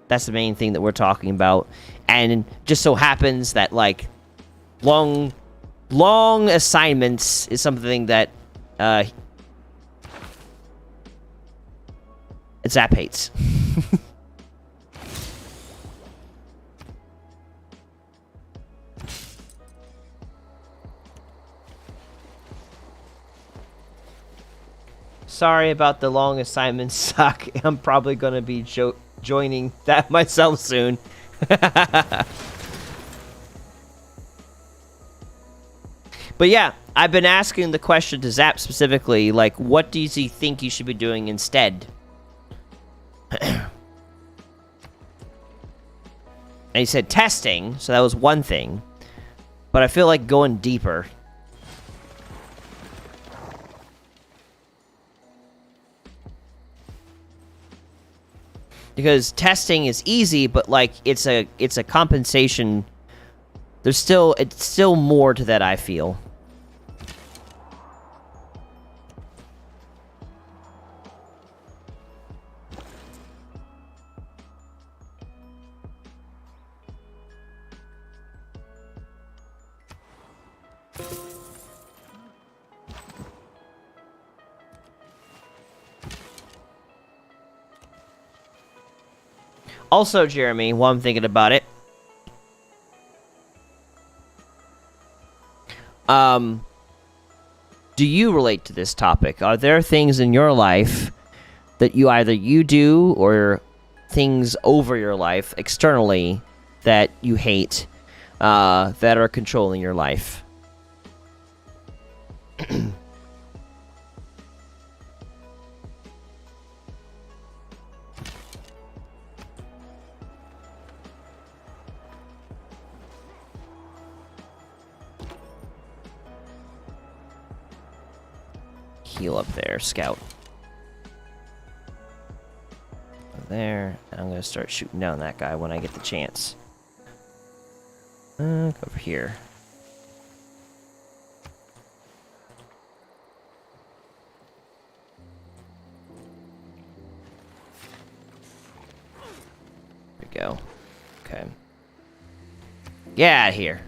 That's the main thing that we're talking about. And just so happens that, like, long assignments is something that Zap hates. Sorry about the long assignments suck. I'm probably going to be joining that myself soon. But yeah, I've been asking the question to Zap specifically, like, what does he think you should be doing instead? And he said testing, so that was one thing. But I feel like going deeper. Because testing is easy, but like it's a compensation. It's still more to that, I feel. Also, Jeremy, while I'm thinking about it, do you relate to this topic? Are there things in your life that you do or things over your life externally that you hate that are controlling your life? Heal up there, scout. There, and I'm gonna start shooting down that guy when I get the chance. Over here. There we go. Okay. Get out of here.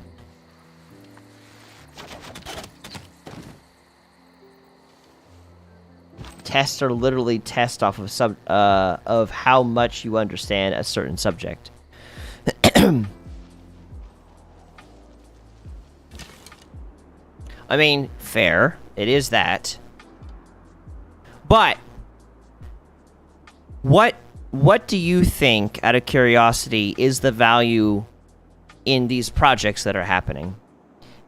Tests are literally tests off of of how much you understand a certain subject. I mean, fair. It is that. But what do you think, out of curiosity, is the value in these projects that are happening?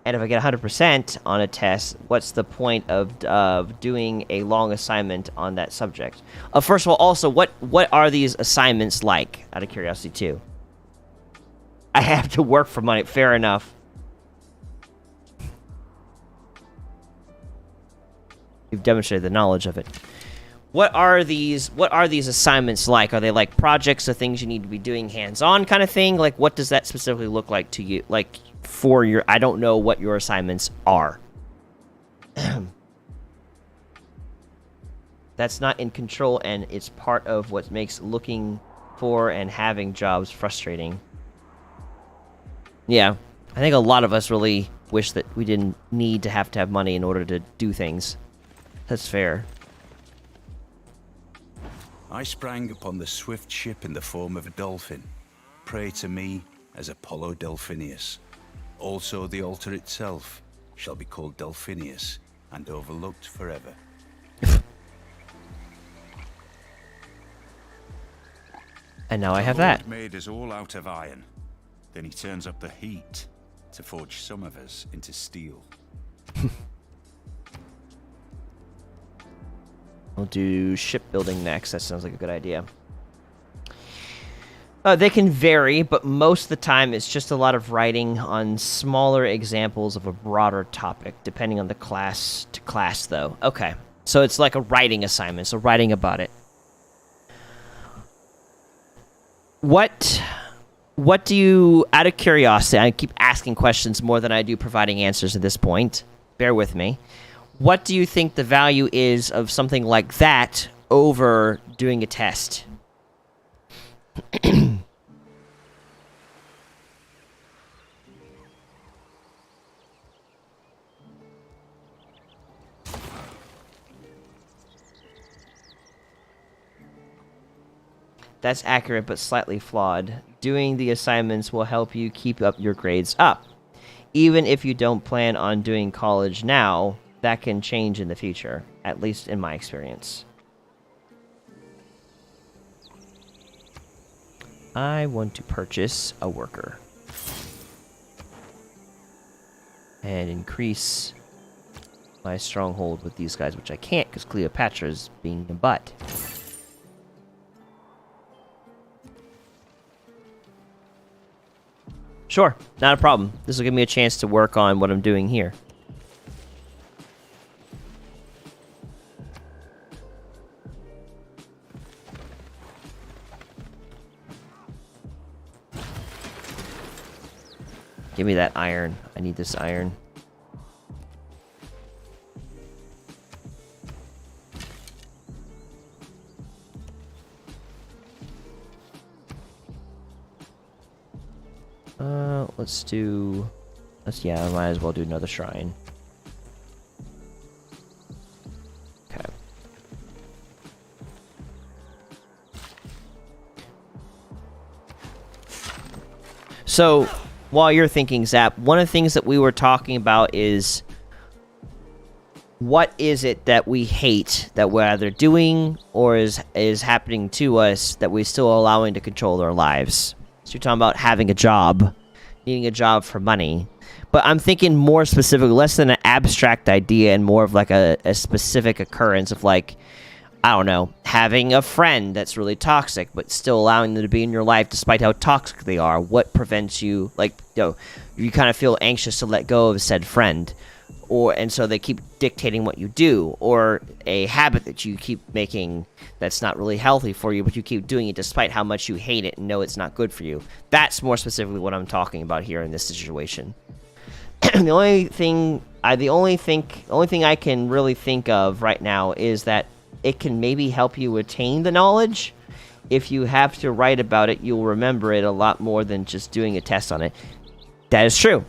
And if I get 100% on a test, what's the point of doing a long assignment on that subject? First of all, also, what are these assignments like, out of curiosity, too? I have to work for money. Fair enough. You've demonstrated the knowledge of it. What are these assignments like? Are they like projects or things you need to be doing hands-on kind of thing? Like, what does that specifically look like to you? Like, for your... I don't know what your assignments are. That's not in control, and it's part of what makes looking for and having jobs frustrating. Yeah, I think a lot of us really wish that we didn't need to have money in order to do things. That's fair. I sprang upon the swift ship in the form of a dolphin, prey to me as Apollo Delphinius. Also the altar itself shall be called Delphinius, and overlooked forever. And now I have The Lord that. made us all out of iron. Then he turns up the heat to forge some of us into steel. We'll do shipbuilding next. That sounds like a good idea. They can vary, but most of the time it's just a lot of writing on smaller examples of a broader topic, depending on the class to class, though. Okay. So it's like a writing assignment, so writing about it. What do you, out of curiosity, I keep asking questions more than I do providing answers at this point. Bear with me. What do you think the value is of something like that over doing a test? That's accurate, but slightly flawed. Doing the assignments will help you keep up your grades up. Even if you don't plan on doing college now, that can change in the future, at least in my experience. I want to purchase a worker. And increase my stronghold with these guys, which I can't because Cleopatra is being a butt. Sure, not a problem. This will give me a chance to work on what I'm doing here. Give me that iron. I need this iron. Yeah, I might as well do another shrine. Okay. So, while you're thinking, Zap, one of the things that we were talking about is what is it that we hate that we're either doing or is happening to us that we're still allowing to control our lives. So you're talking about having a job, needing a job for money. But I'm thinking more specifically, less than an abstract idea and more of like a specific occurrence of like, I don't know, having a friend that's really toxic, but still allowing them to be in your life despite how toxic they are. What prevents you, like, you kind of feel anxious to let go of said friend, and so they keep dictating what you do, or a habit that you keep making that's not really healthy for you, but you keep doing it despite how much you hate it and know it's not good for you. That's more specifically what I'm talking about here in this situation. The only thing I can really think of right now is that it can maybe help you attain the knowledge. If you have to write about it, you'll remember it a lot more than just doing a test on it. That is true.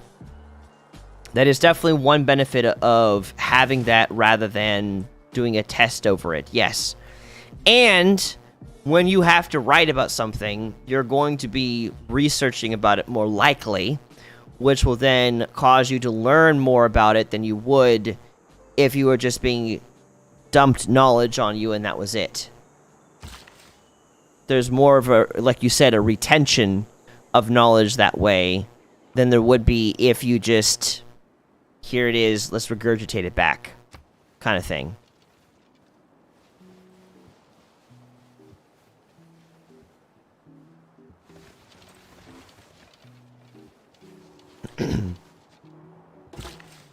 That is definitely one benefit of having that rather than doing a test over it. Yes. And when you have to write about something, you're going to be researching about it more likely, which will then cause you to learn more about it than you would if you were just being dumped knowledge on you and that was it. There's more of a, like you said, a retention of knowledge that way than there would be if you just, here it is, let's regurgitate it back, kind of thing.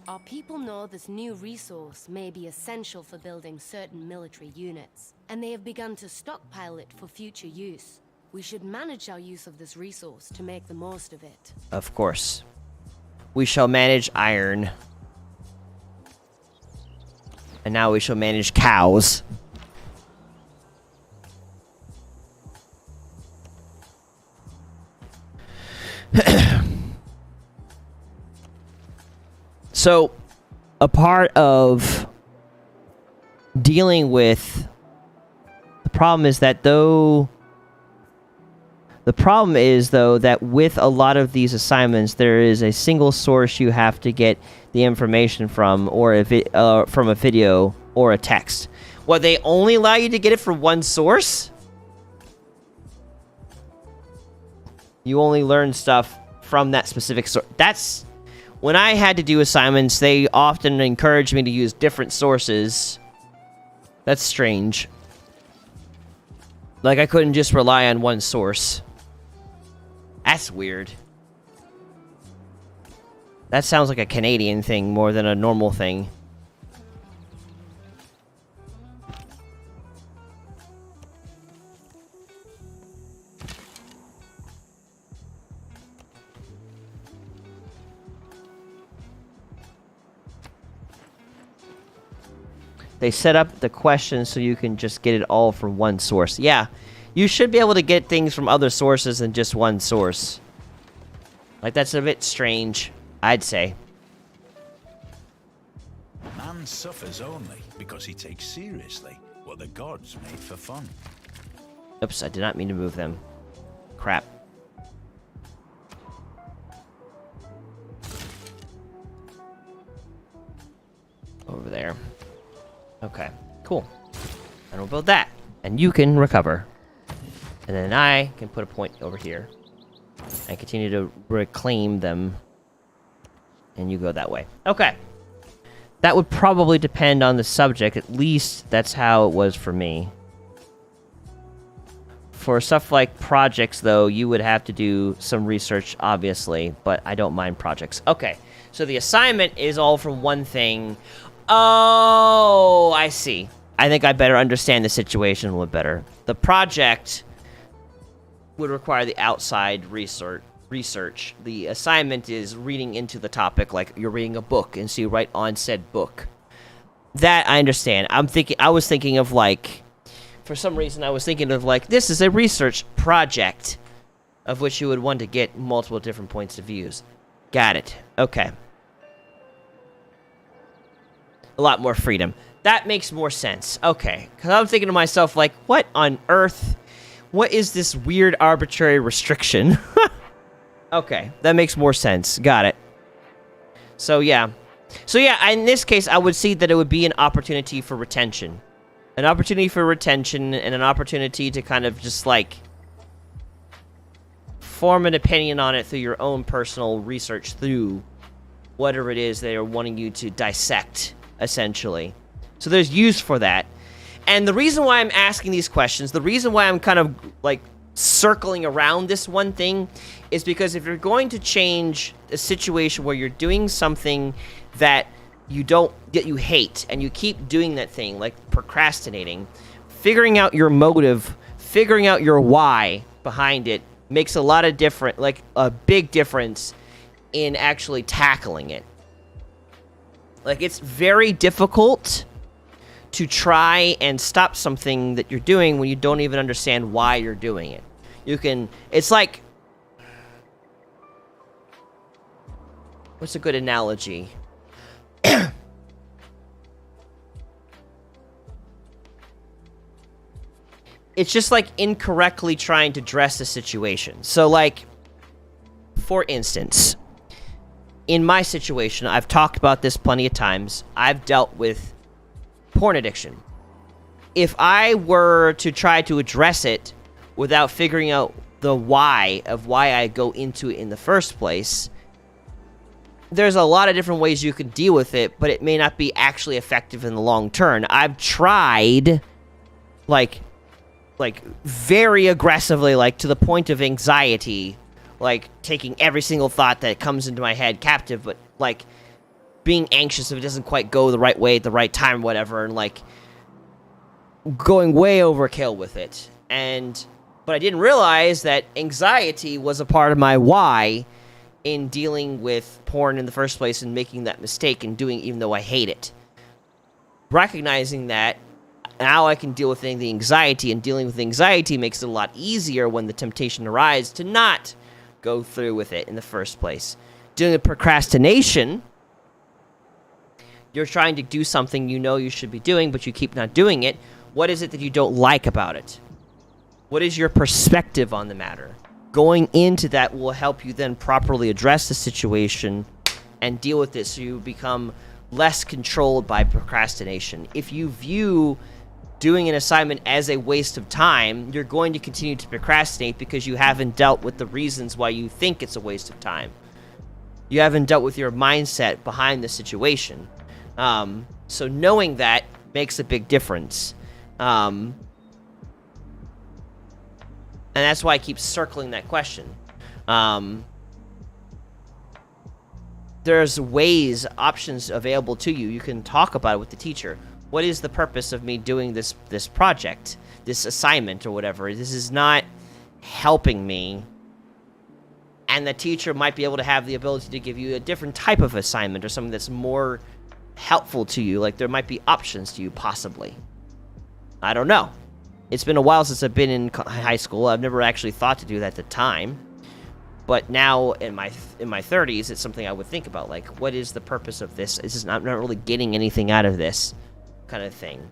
Our people know this new resource may be essential for building certain military units, and they have begun to stockpile it for future use. We should manage our use of this resource to make the most of it. Of course. We shall manage iron. And now we shall manage cows. So, a part of dealing with the problem is that though that with a lot of these assignments, there is a single source you have to get the information from, or from a video or a text. Well, they only allow you to get it from one source? You only learn stuff from that specific source. That's... When I had to do assignments, they often encouraged me to use different sources. That's strange. Like, I couldn't just rely on one source. That's weird. That sounds like a Canadian thing more than a normal thing. They set up the questions so you can just get it all from one source. Yeah, you should be able to get things from other sources than just one source. Like, that's a bit strange, I'd say. Man suffers only because he takes seriously what the gods made for fun. Oops, I did not mean to move them. Crap. Over there. Okay, cool. And we'll build that. And you can recover. And then I can put a point over here. And continue to reclaim them. And you go that way. Okay. That would probably depend on the subject. At least that's how it was for me. For stuff like projects, though, you would have to do some research, obviously, but I don't mind projects. Okay, so the assignment is all from one thing. Oh, I see. I think I better understand the situation a little better. The project would require the outside research. The assignment is reading into the topic, like you're reading a book, and so you write on said book. That I understand. I was thinking of like, for some reason, I was thinking of like, this is a research project, of which you would want to get multiple different points of views. Got it. Okay. A lot more freedom. That makes more sense. Okay. Because I was thinking to myself, like, what on earth? What is this weird arbitrary restriction? Okay. That makes more sense. Got it. So, yeah. So, yeah, in this case, I would see that it would be an opportunity for retention. An opportunity for retention and an opportunity to kind of just, like, form an opinion on it through your own personal research through whatever it is they are wanting you to dissect, essentially. So there's use for that. And the reason why I'm asking these questions, the reason why I'm kind of, like, circling around this one thing is because if you're going to change a situation where you're doing something that you hate, and you keep doing that thing, like procrastinating, figuring out your motive, figuring out your why behind it makes a lot of different, like a big difference in actually tackling it. Like, it's very difficult to try and stop something that you're doing when you don't even understand why you're doing it. It's like, what's a good analogy? It's just like incorrectly trying to dress a situation. So, like, for instance, in my situation, I've talked about this plenty of times. I've dealt with porn addiction. If I were to try to address it without figuring out the why of why I go into it in the first place, there's a lot of different ways you can deal with it, but it may not be actually effective in the long term. I've tried, like very aggressively, like to the point of anxiety, like taking every single thought that comes into my head captive, but like being anxious if it doesn't quite go the right way at the right time, whatever, and like going way overkill with it. But I didn't realize that anxiety was a part of my why in dealing with porn in the first place and making that mistake and doing it even though I hate it. Recognizing that, now I can deal with the anxiety, and dealing with anxiety makes it a lot easier when the temptation arises to not go through with it in the first place. Dealing with procrastination, you're trying to do something you know you should be doing, but you keep not doing it. What is it that you don't like about it? What is your perspective on the matter? Going into that will help you then properly address the situation and deal with it so you become less controlled by procrastination. If you view doing an assignment as a waste of time, you're going to continue to procrastinate because you haven't dealt with the reasons why you think it's a waste of time. You haven't dealt with your mindset behind the situation. So knowing that makes a big difference. And that's why I keep circling that question. There's options available to you. You can talk about it with the teacher. What is the purpose of me doing this project, this assignment or whatever? This is not helping me. And the teacher might be able to have the ability to give you a different type of assignment or something that's more helpful to you. Like, there might be options to you, possibly. I don't know. It's been a while since I've been in high school. I've never actually thought to do that at the time. But now, in my 30s, it's something I would think about. Like, what is the purpose of this? I'm not really getting anything out of this kind of thing.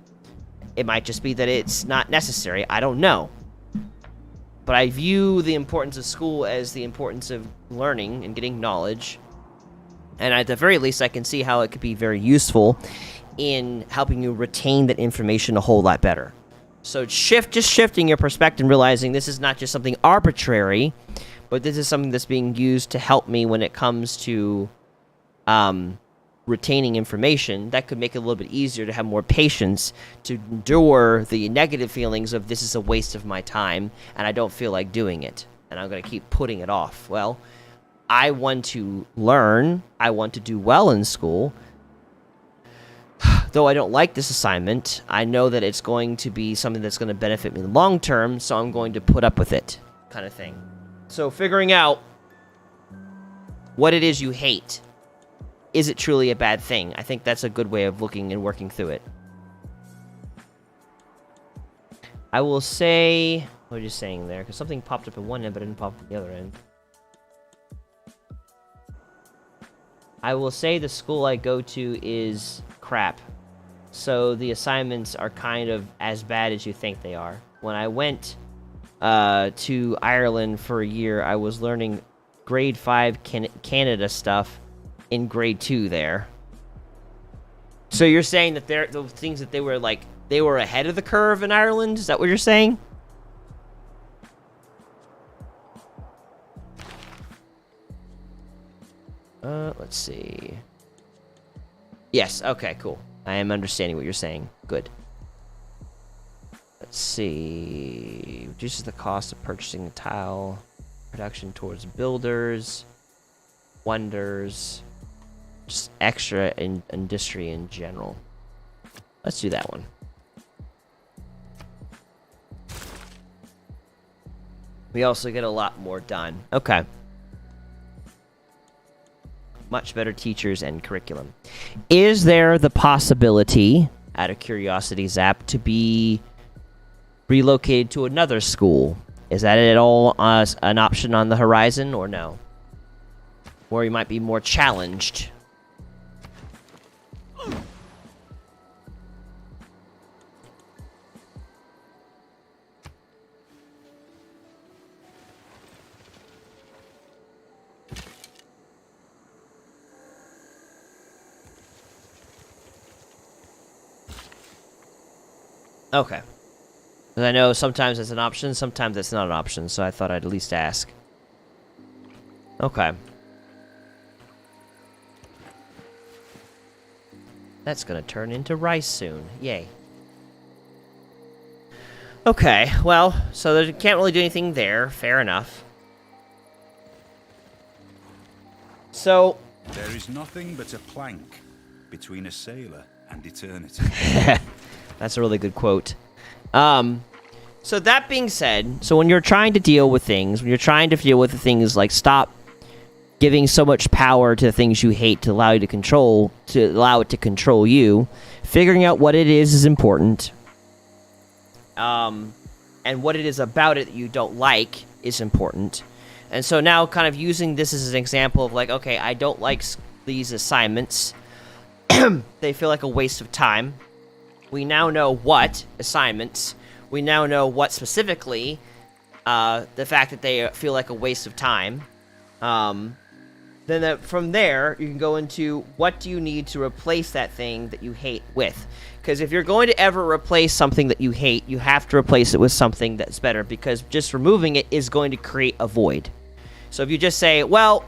It might just be that it's not necessary. I don't know. But I view the importance of school as the importance of learning and getting knowledge. And at the very least, I can see how it could be very useful in helping you retain that information a whole lot better. So shifting your perspective and realizing this is not just something arbitrary, but this is something that's being used to help me when it comes to retaining information, that could make it a little bit easier to have more patience to endure the negative feelings of this is a waste of my time and I don't feel like doing it and I'm going to keep putting it off. Well, I want to learn. I want to do well in school. Though I don't like this assignment, I know that it's going to be something that's going to benefit me long term, so I'm going to put up with it, kind of thing. So figuring out what it is you hate. Is it truly a bad thing? I think that's a good way of looking and working through it. I will say... What are you saying there? Because something popped up at one end, but it didn't pop up at the other end. I will say the school I go to is crap. So the assignments are kind of as bad as you think they are. When I went to Ireland for a year, I was learning grade 5 Canada stuff in grade 2 there. So you're saying that the things that they were ahead of the curve in Ireland? Is that what you're saying? Let's see. Yes, okay, cool. I am understanding what you're saying. Good. Let's see. Reduces the cost of purchasing a tile. Production towards builders. Wonders. Just extra in industry in general. Let's do that one. We also get a lot more done. Okay. Much better teachers and curriculum. Is there the possibility, out of curiosity, Zap, to be relocated to another school? Is that at all an option on the horizon, or no? Or you might be more challenged? Okay. Because I know sometimes it's an option, sometimes it's not an option, so I thought I'd at least ask. Okay. That's gonna turn into rice soon. Yay. Okay, well, so they can't really do anything there. Fair enough. So... There is nothing but a plank between a sailor and eternity. That's a really good quote. So that being said, so when you're trying to deal with things, when you're trying to deal with the things like stop giving so much power to the things you hate to allow you to control, to allow it to control you, figuring out what it is important. And what it is about it that you don't like is important. And so now kind of using this as an example of like, okay, I don't like these assignments. They feel like a waste of time. We now know what assignments. We now know what specifically, the fact that they feel like a waste of time. Then from there, you can go into what do you need to replace that thing that you hate with. Because if you're going to ever replace something that you hate, you have to replace it with something that's better. Because just removing it is going to create a void. So if you just say, well,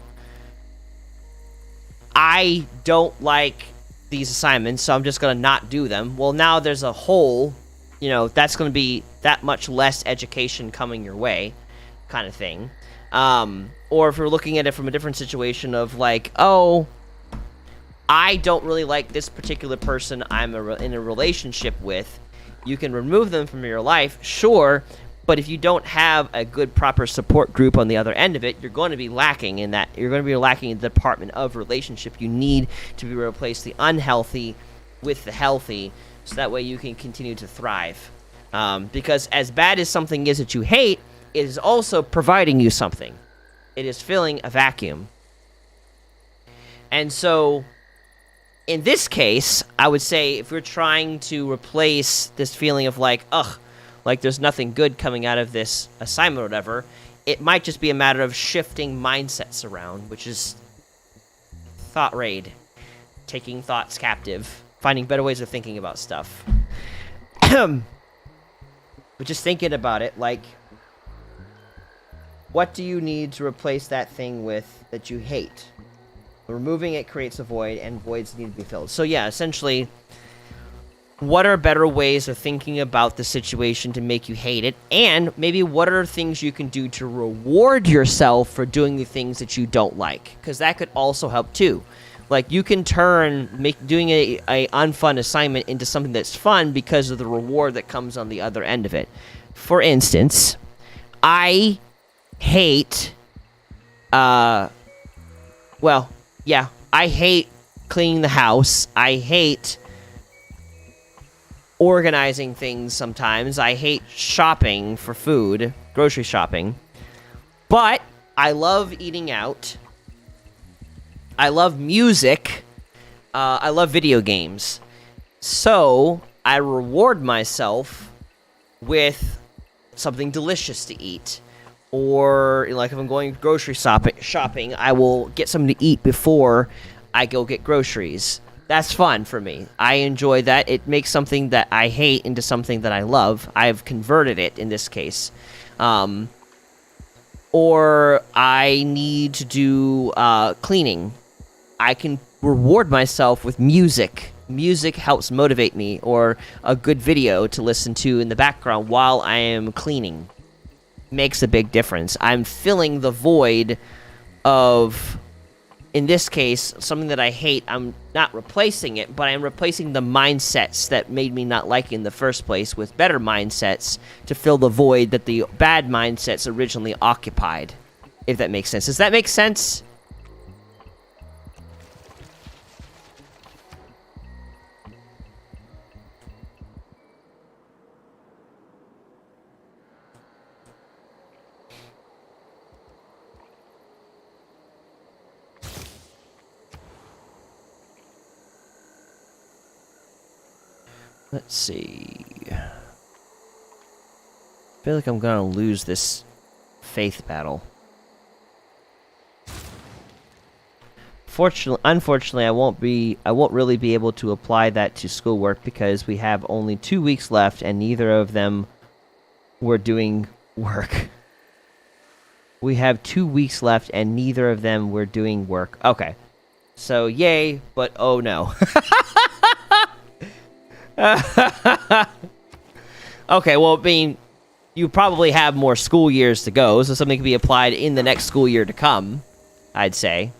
I don't like these assignments, so I'm just going to not do them. Well, now there's a hole, you know, that's going to be that much less education coming your way, kind of thing. Or if we're looking at it from a different situation of like, oh, I don't really like this particular person I'm in a relationship with, you can remove them from your life, sure, but if you don't have a good, proper support group on the other end of it, you're going to be lacking in that. You're going to be lacking in the department of relationship. You need to be replace the unhealthy with the healthy, so that way you can continue to thrive. Because as bad as something is that you hate, it is also providing you something. It is filling a vacuum. And so, in this case, I would say if we're trying to replace this feeling of like, ugh, like there's nothing good coming out of this assignment or whatever, it might just be a matter of shifting mindsets around, which is thoughtraid, taking thoughts captive, finding better ways of thinking about stuff. But just thinking about it, like, what do you need to replace that thing with that you hate? Removing it creates a void, and voids need to be filled. So yeah, essentially, what are better ways of thinking about the situation to make you hate it? And maybe what are things you can do to reward yourself for doing the things that you don't like? Because that could also help too. Like, you can turn doing a unfun assignment into something that's fun because of the reward that comes on the other end of it. For instance, I hate, I hate cleaning the house. I hate organizing things sometimes. I hate shopping for food, grocery shopping. But I love eating out. I love music. I love video games. So I reward myself with something delicious to eat. Or, like, if I'm going grocery shopping, I will get something to eat before I go get groceries. That's fun for me. I enjoy that. It makes something that I hate into something that I love. I've converted it in this case. Or I need to do cleaning. I can reward myself with music. Music helps motivate me, or a good video to listen to in the background while I am cleaning. Makes a big difference. I'm filling the void of, in this case, something that I hate. I'm not replacing it, but I'm replacing the mindsets that made me not like it in the first place with better mindsets to fill the void that the bad mindsets originally occupied. If that makes sense. Does that make sense? Let's see. I feel like I'm gonna lose this faith battle. Unfortunately, I won't really be able to apply that to schoolwork because we have only 2 weeks left and neither of them were doing work. We have 2 weeks left and neither of them were doing work. Okay. So, yay, but oh no. Okay, well, I mean, you probably have more school years to go, so something can be applied in the next school year to come, I'd say.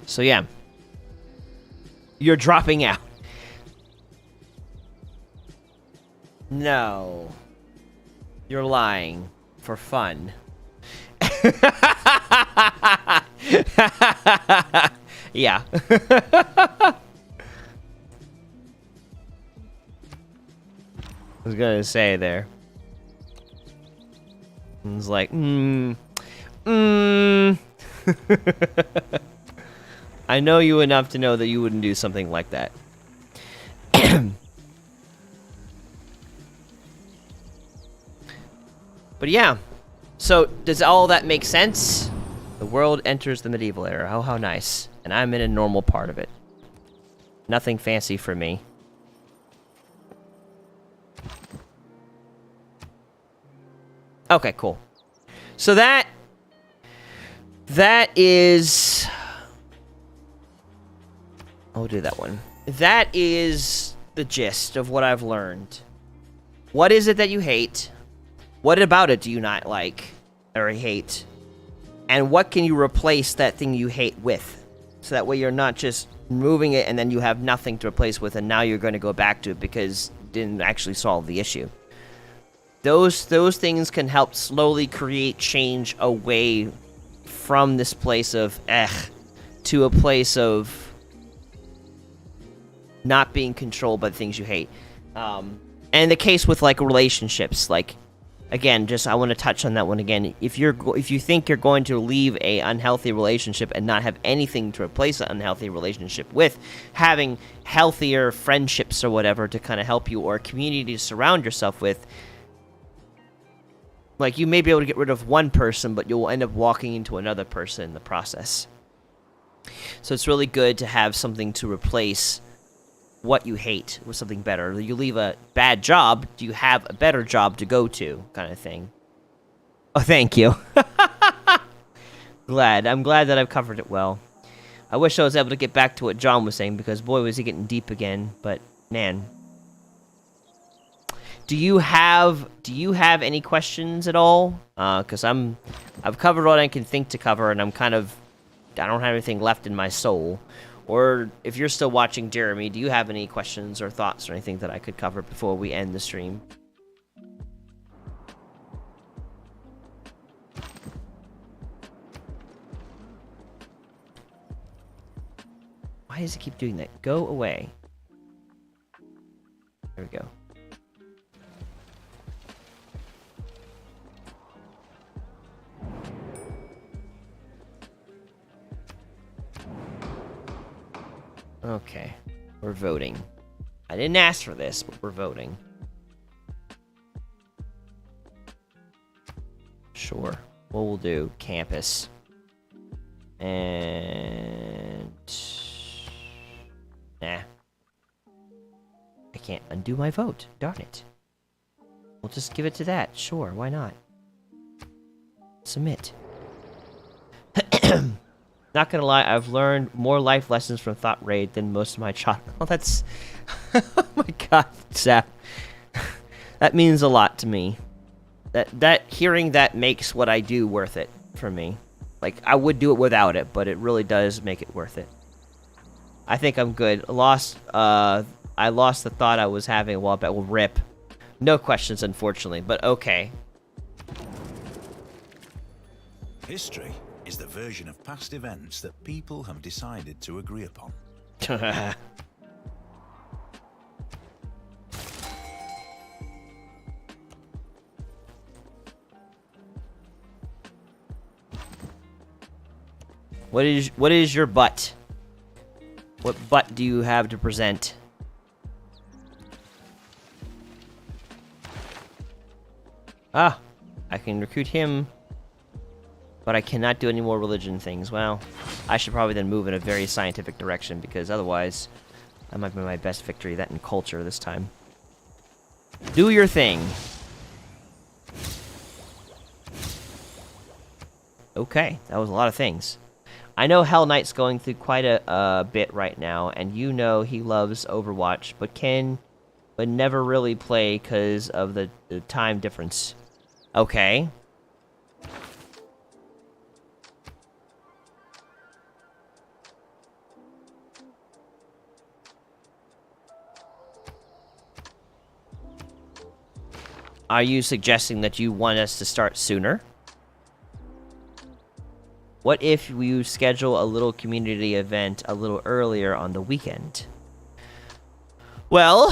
So, yeah. You're dropping out. No. You're lying. For fun. Yeah. I was gonna say there. It's like, I know you enough to know that you wouldn't do something like that. But yeah. So, does all that make sense? The world enters the medieval era. Oh, how nice. And I'm in a normal part of it. Nothing fancy for me. Okay, cool. So that is... I'll do that one. That is the gist of what I've learned. What is it that you hate? What about it do you not like or hate? And what can you replace that thing you hate with? So that way you're not just removing it and then you have nothing to replace with and now you're going to go back to it because it didn't actually solve the issue. Those things can help slowly create change away from this place of to a place of not being controlled by the things you hate. And the case with, like, relationships, like, again, just I want to touch on that one again. If you think you're going to leave a unhealthy relationship and not have anything to replace an unhealthy relationship with, having healthier friendships or whatever to kind of help you, or a community to surround yourself with, Like, you may be able to get rid of one person, but you'll end up walking into another person in the process. So it's really good to have something to replace what you hate with something better. You leave a bad job, do you have a better job to go to, kind of thing. Oh, thank you. I'm glad that I've covered it well. I wish I was able to get back to what John was saying, because boy, was he getting deep again. But man, do you have any questions at all? Because I've covered what I can think to cover, and I don't have anything left in my soul. Or if you're still watching, Jeremy, do you have any questions or thoughts or anything that I could cover before we end the stream? Why does it keep doing that? Go away. There we go. Okay, we're voting. I didn't ask for this, but we're voting. Sure. What we'll do, campus. And... nah. I can't undo my vote. Darn it. We'll just give it to that. Sure, why not? Submit. Not gonna lie, I've learned more life lessons from thoughtraid than most of my child. Oh, that's... oh my god, Zap. That means a lot to me. Hearing that makes what I do worth it for me. Like, I would do it without it, but it really does make it worth it. I think I'm good. I lost the thought I was having a while back. Well, rip. No questions, unfortunately, but okay. History is the version of past events that people have decided to agree upon. What is your butt? What butt do you have to present? Ah, I can recruit him, but I cannot do any more religion things. Well, I should probably then move in a very scientific direction, because otherwise, that might be my best victory. That in culture this time. Do your thing. Okay, that was a lot of things. I know Hell Knight's going through quite a bit right now, and you know he loves Overwatch, but never really play because of the time difference. Okay. Are you suggesting that you want us to start sooner? What if we schedule a little community event a little earlier on the weekend? Well,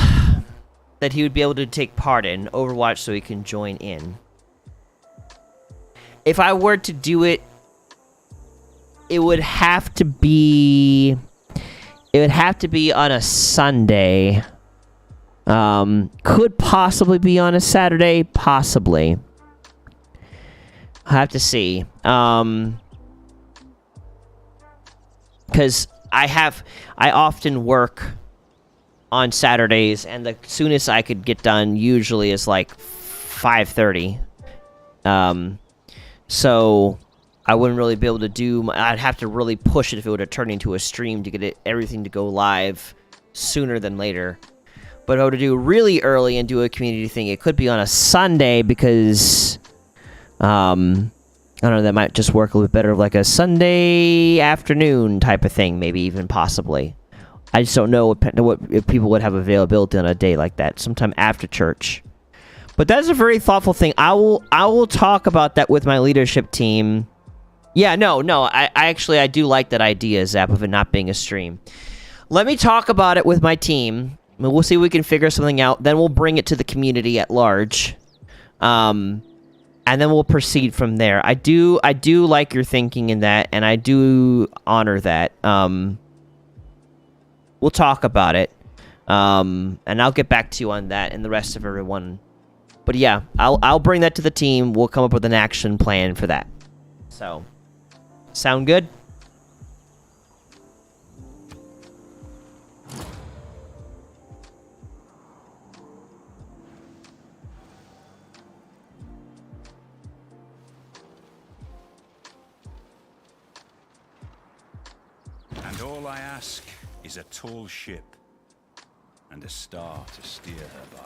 that he would be able to take part in Overwatch so he can join in. If I were to do it, it would have to be on a Sunday. Could possibly be on a Saturday, possibly. I'll have to see. Because I often work on Saturdays, and the soonest I could get done usually is like 5:30. So I wouldn't really be able to do... I'd have to really push it if it were to turn into a stream to get everything to go live sooner than later. But if I were to do really early and do a community thing, it could be on a Sunday, because... I don't know, that might just work a little bit better, like a Sunday afternoon type of thing, maybe even possibly. I just don't know what if people would have availability on a day like that, sometime after church. But that's a very thoughtful thing. I will talk about that with my leadership team. Yeah, no, I actually do like that idea, Zap, of it not being a stream. Let me talk about it with my team. We'll see if we can figure something out. Then we'll bring it to the community at large. And then we'll proceed from there. I do like your thinking in that, and I do honor that. We'll talk about it. And I'll get back to you on that and the rest of everyone But yeah, I'll bring that to the team. We'll come up with an action plan for that. So, sound good? And all I ask is a tall ship and a star to steer her by.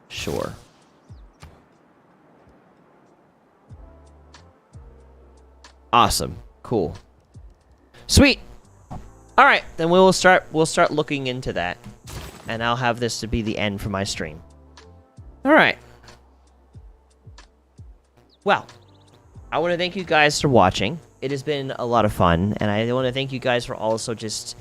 Sure. Awesome. Cool. Sweet. All right, then we'll start looking into that, and I'll have this to be the end for my stream. All right. Well, I want to thank you guys for watching. It has been a lot of fun, and I want to thank you guys for also just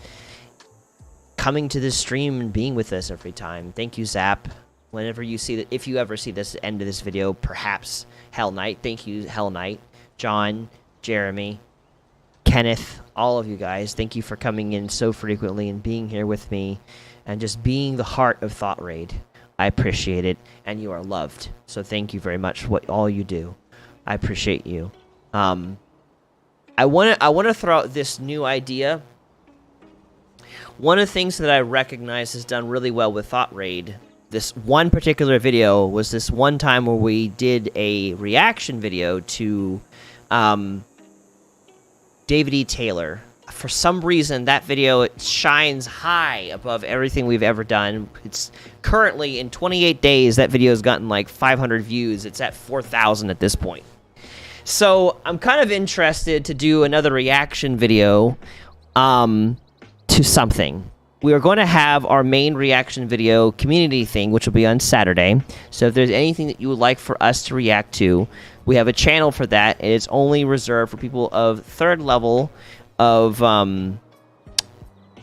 coming to this stream and being with us every time. Thank you, Zap. Whenever you see that, if you ever see this end of this video, perhaps Hell Knight. Thank you, Hell Knight, John, Jeremy, Kenneth, all of you guys. Thank you for coming in so frequently and being here with me, and just being the heart of Thought Raid. I appreciate it, and you are loved. So thank you very much for all you do. I appreciate you. I want to throw out this new idea. One of the things that I recognize has done really well with Thought Raid, this one particular video, was this one time where we did a reaction video to David E. Taylor. For some reason, that video, it shines high above everything we've ever done. It's currently, in 28 days, that video has gotten like 500 views. It's at 4,000 at this point. So I'm kind of interested to do another reaction video to something. We are going to have our main reaction video community thing, which will be on Saturday. So if there's anything that you would like for us to react to, we have a channel for that, and it's only reserved for people of 3rd level of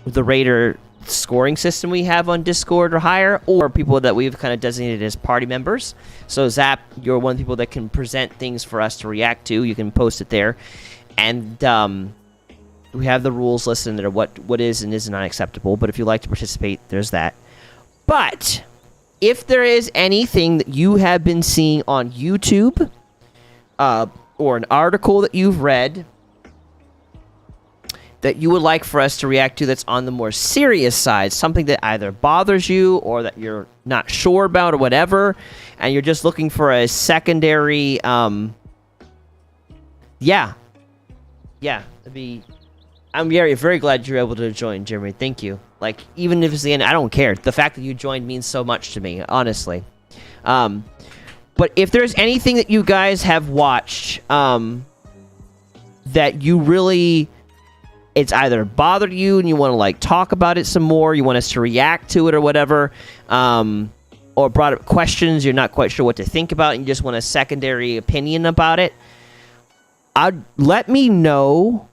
the Raider scoring system we have on Discord or higher, or people that we've kind of designated as party members. So Zap, you're one of the people that can present things for us to react to. You can post it there, and we have the rules listed in there, what is and isn't unacceptable. But if you'd like to participate, there's that. But if there is anything that you have been seeing on YouTube, or an article that you've read that you would like for us to react to that's on the more serious side, something that either bothers you or that you're not sure about or whatever, and you're just looking for a secondary, I'm very glad you're able to join, Jeremy. Thank you. Like, even if it's the end, I don't care. The fact that you joined means so much to me, honestly. But if there's anything that you guys have watched, that you really, it's either bothered you and you want to like talk about it some more, you want us to react to it or whatever, or brought up questions you're not quite sure what to think about and you just want a secondary opinion about it, let me know.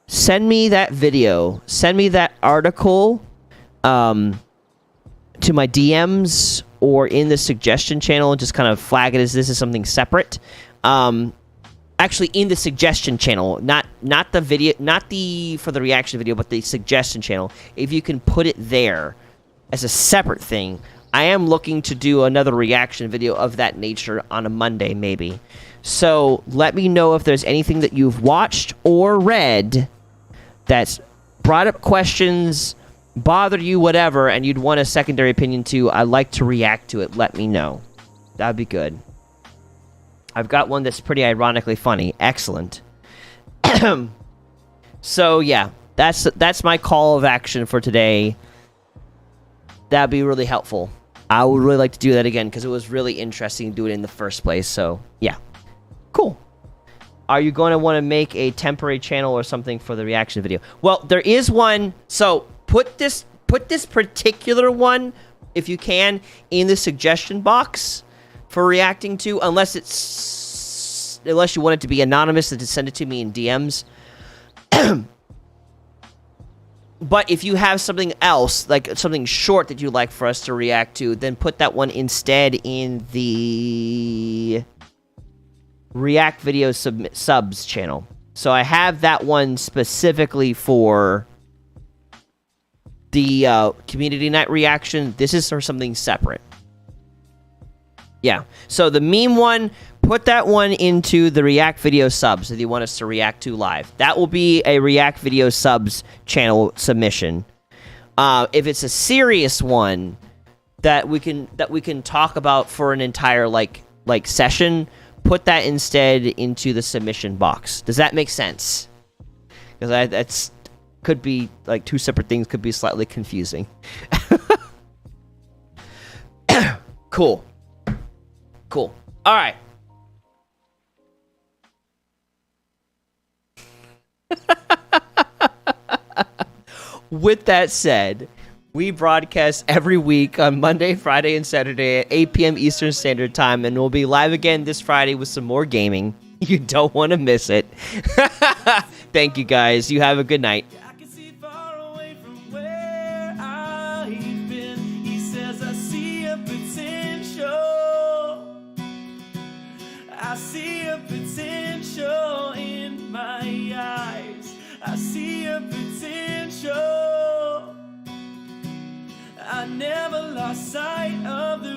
Send me that video. Send me that article to my DMs or in the suggestion channel, and just kind of flag it as this is something separate. Actually, in the suggestion channel, not the video, not the for the reaction video, but the suggestion channel. If you can put it there as a separate thing, I am looking to do another reaction video of that nature on a Monday, maybe. So let me know if there's anything that you've watched or read that's brought up questions, bothered you, whatever, and you'd want a secondary opinion to. I'd like to react to it. Let me know. That'd be good. I've got one that's pretty ironically funny. Excellent. So yeah, that's my call of action for today. That'd be really helpful. I would really like to do that again because it was really interesting to do it in the first place. So yeah, cool. Are you going to want to make a temporary channel or something for the reaction video? Well, there is one. So put this particular one, if you can, in the suggestion box for reacting to, unless you want it to be anonymous and to send it to me in DMs. But if you have something else, like something short that you'd like for us to react to, then put that one instead in the React Video subs channel. So I have that one specifically for the community night reaction. This is for something separate. Yeah. So the meme one, put that one into the React Video subs if you want us to react to live. That will be a React Video subs channel submission. If it's a serious one that we can talk about for an entire like session, put that instead into the submission box. Does that make sense? Because that's could be like two separate things, could be slightly confusing. Cool. All right. With that said, we broadcast every week on Monday, Friday, and Saturday at 8 p.m. Eastern Standard Time, and we'll be live again this Friday with some more gaming. You don't want to miss it. Thank you, guys. You have a good night. I can see far away from where I've been. He says I see a potential. I see a potential in my eyes. I see a potential. I never lost sight of the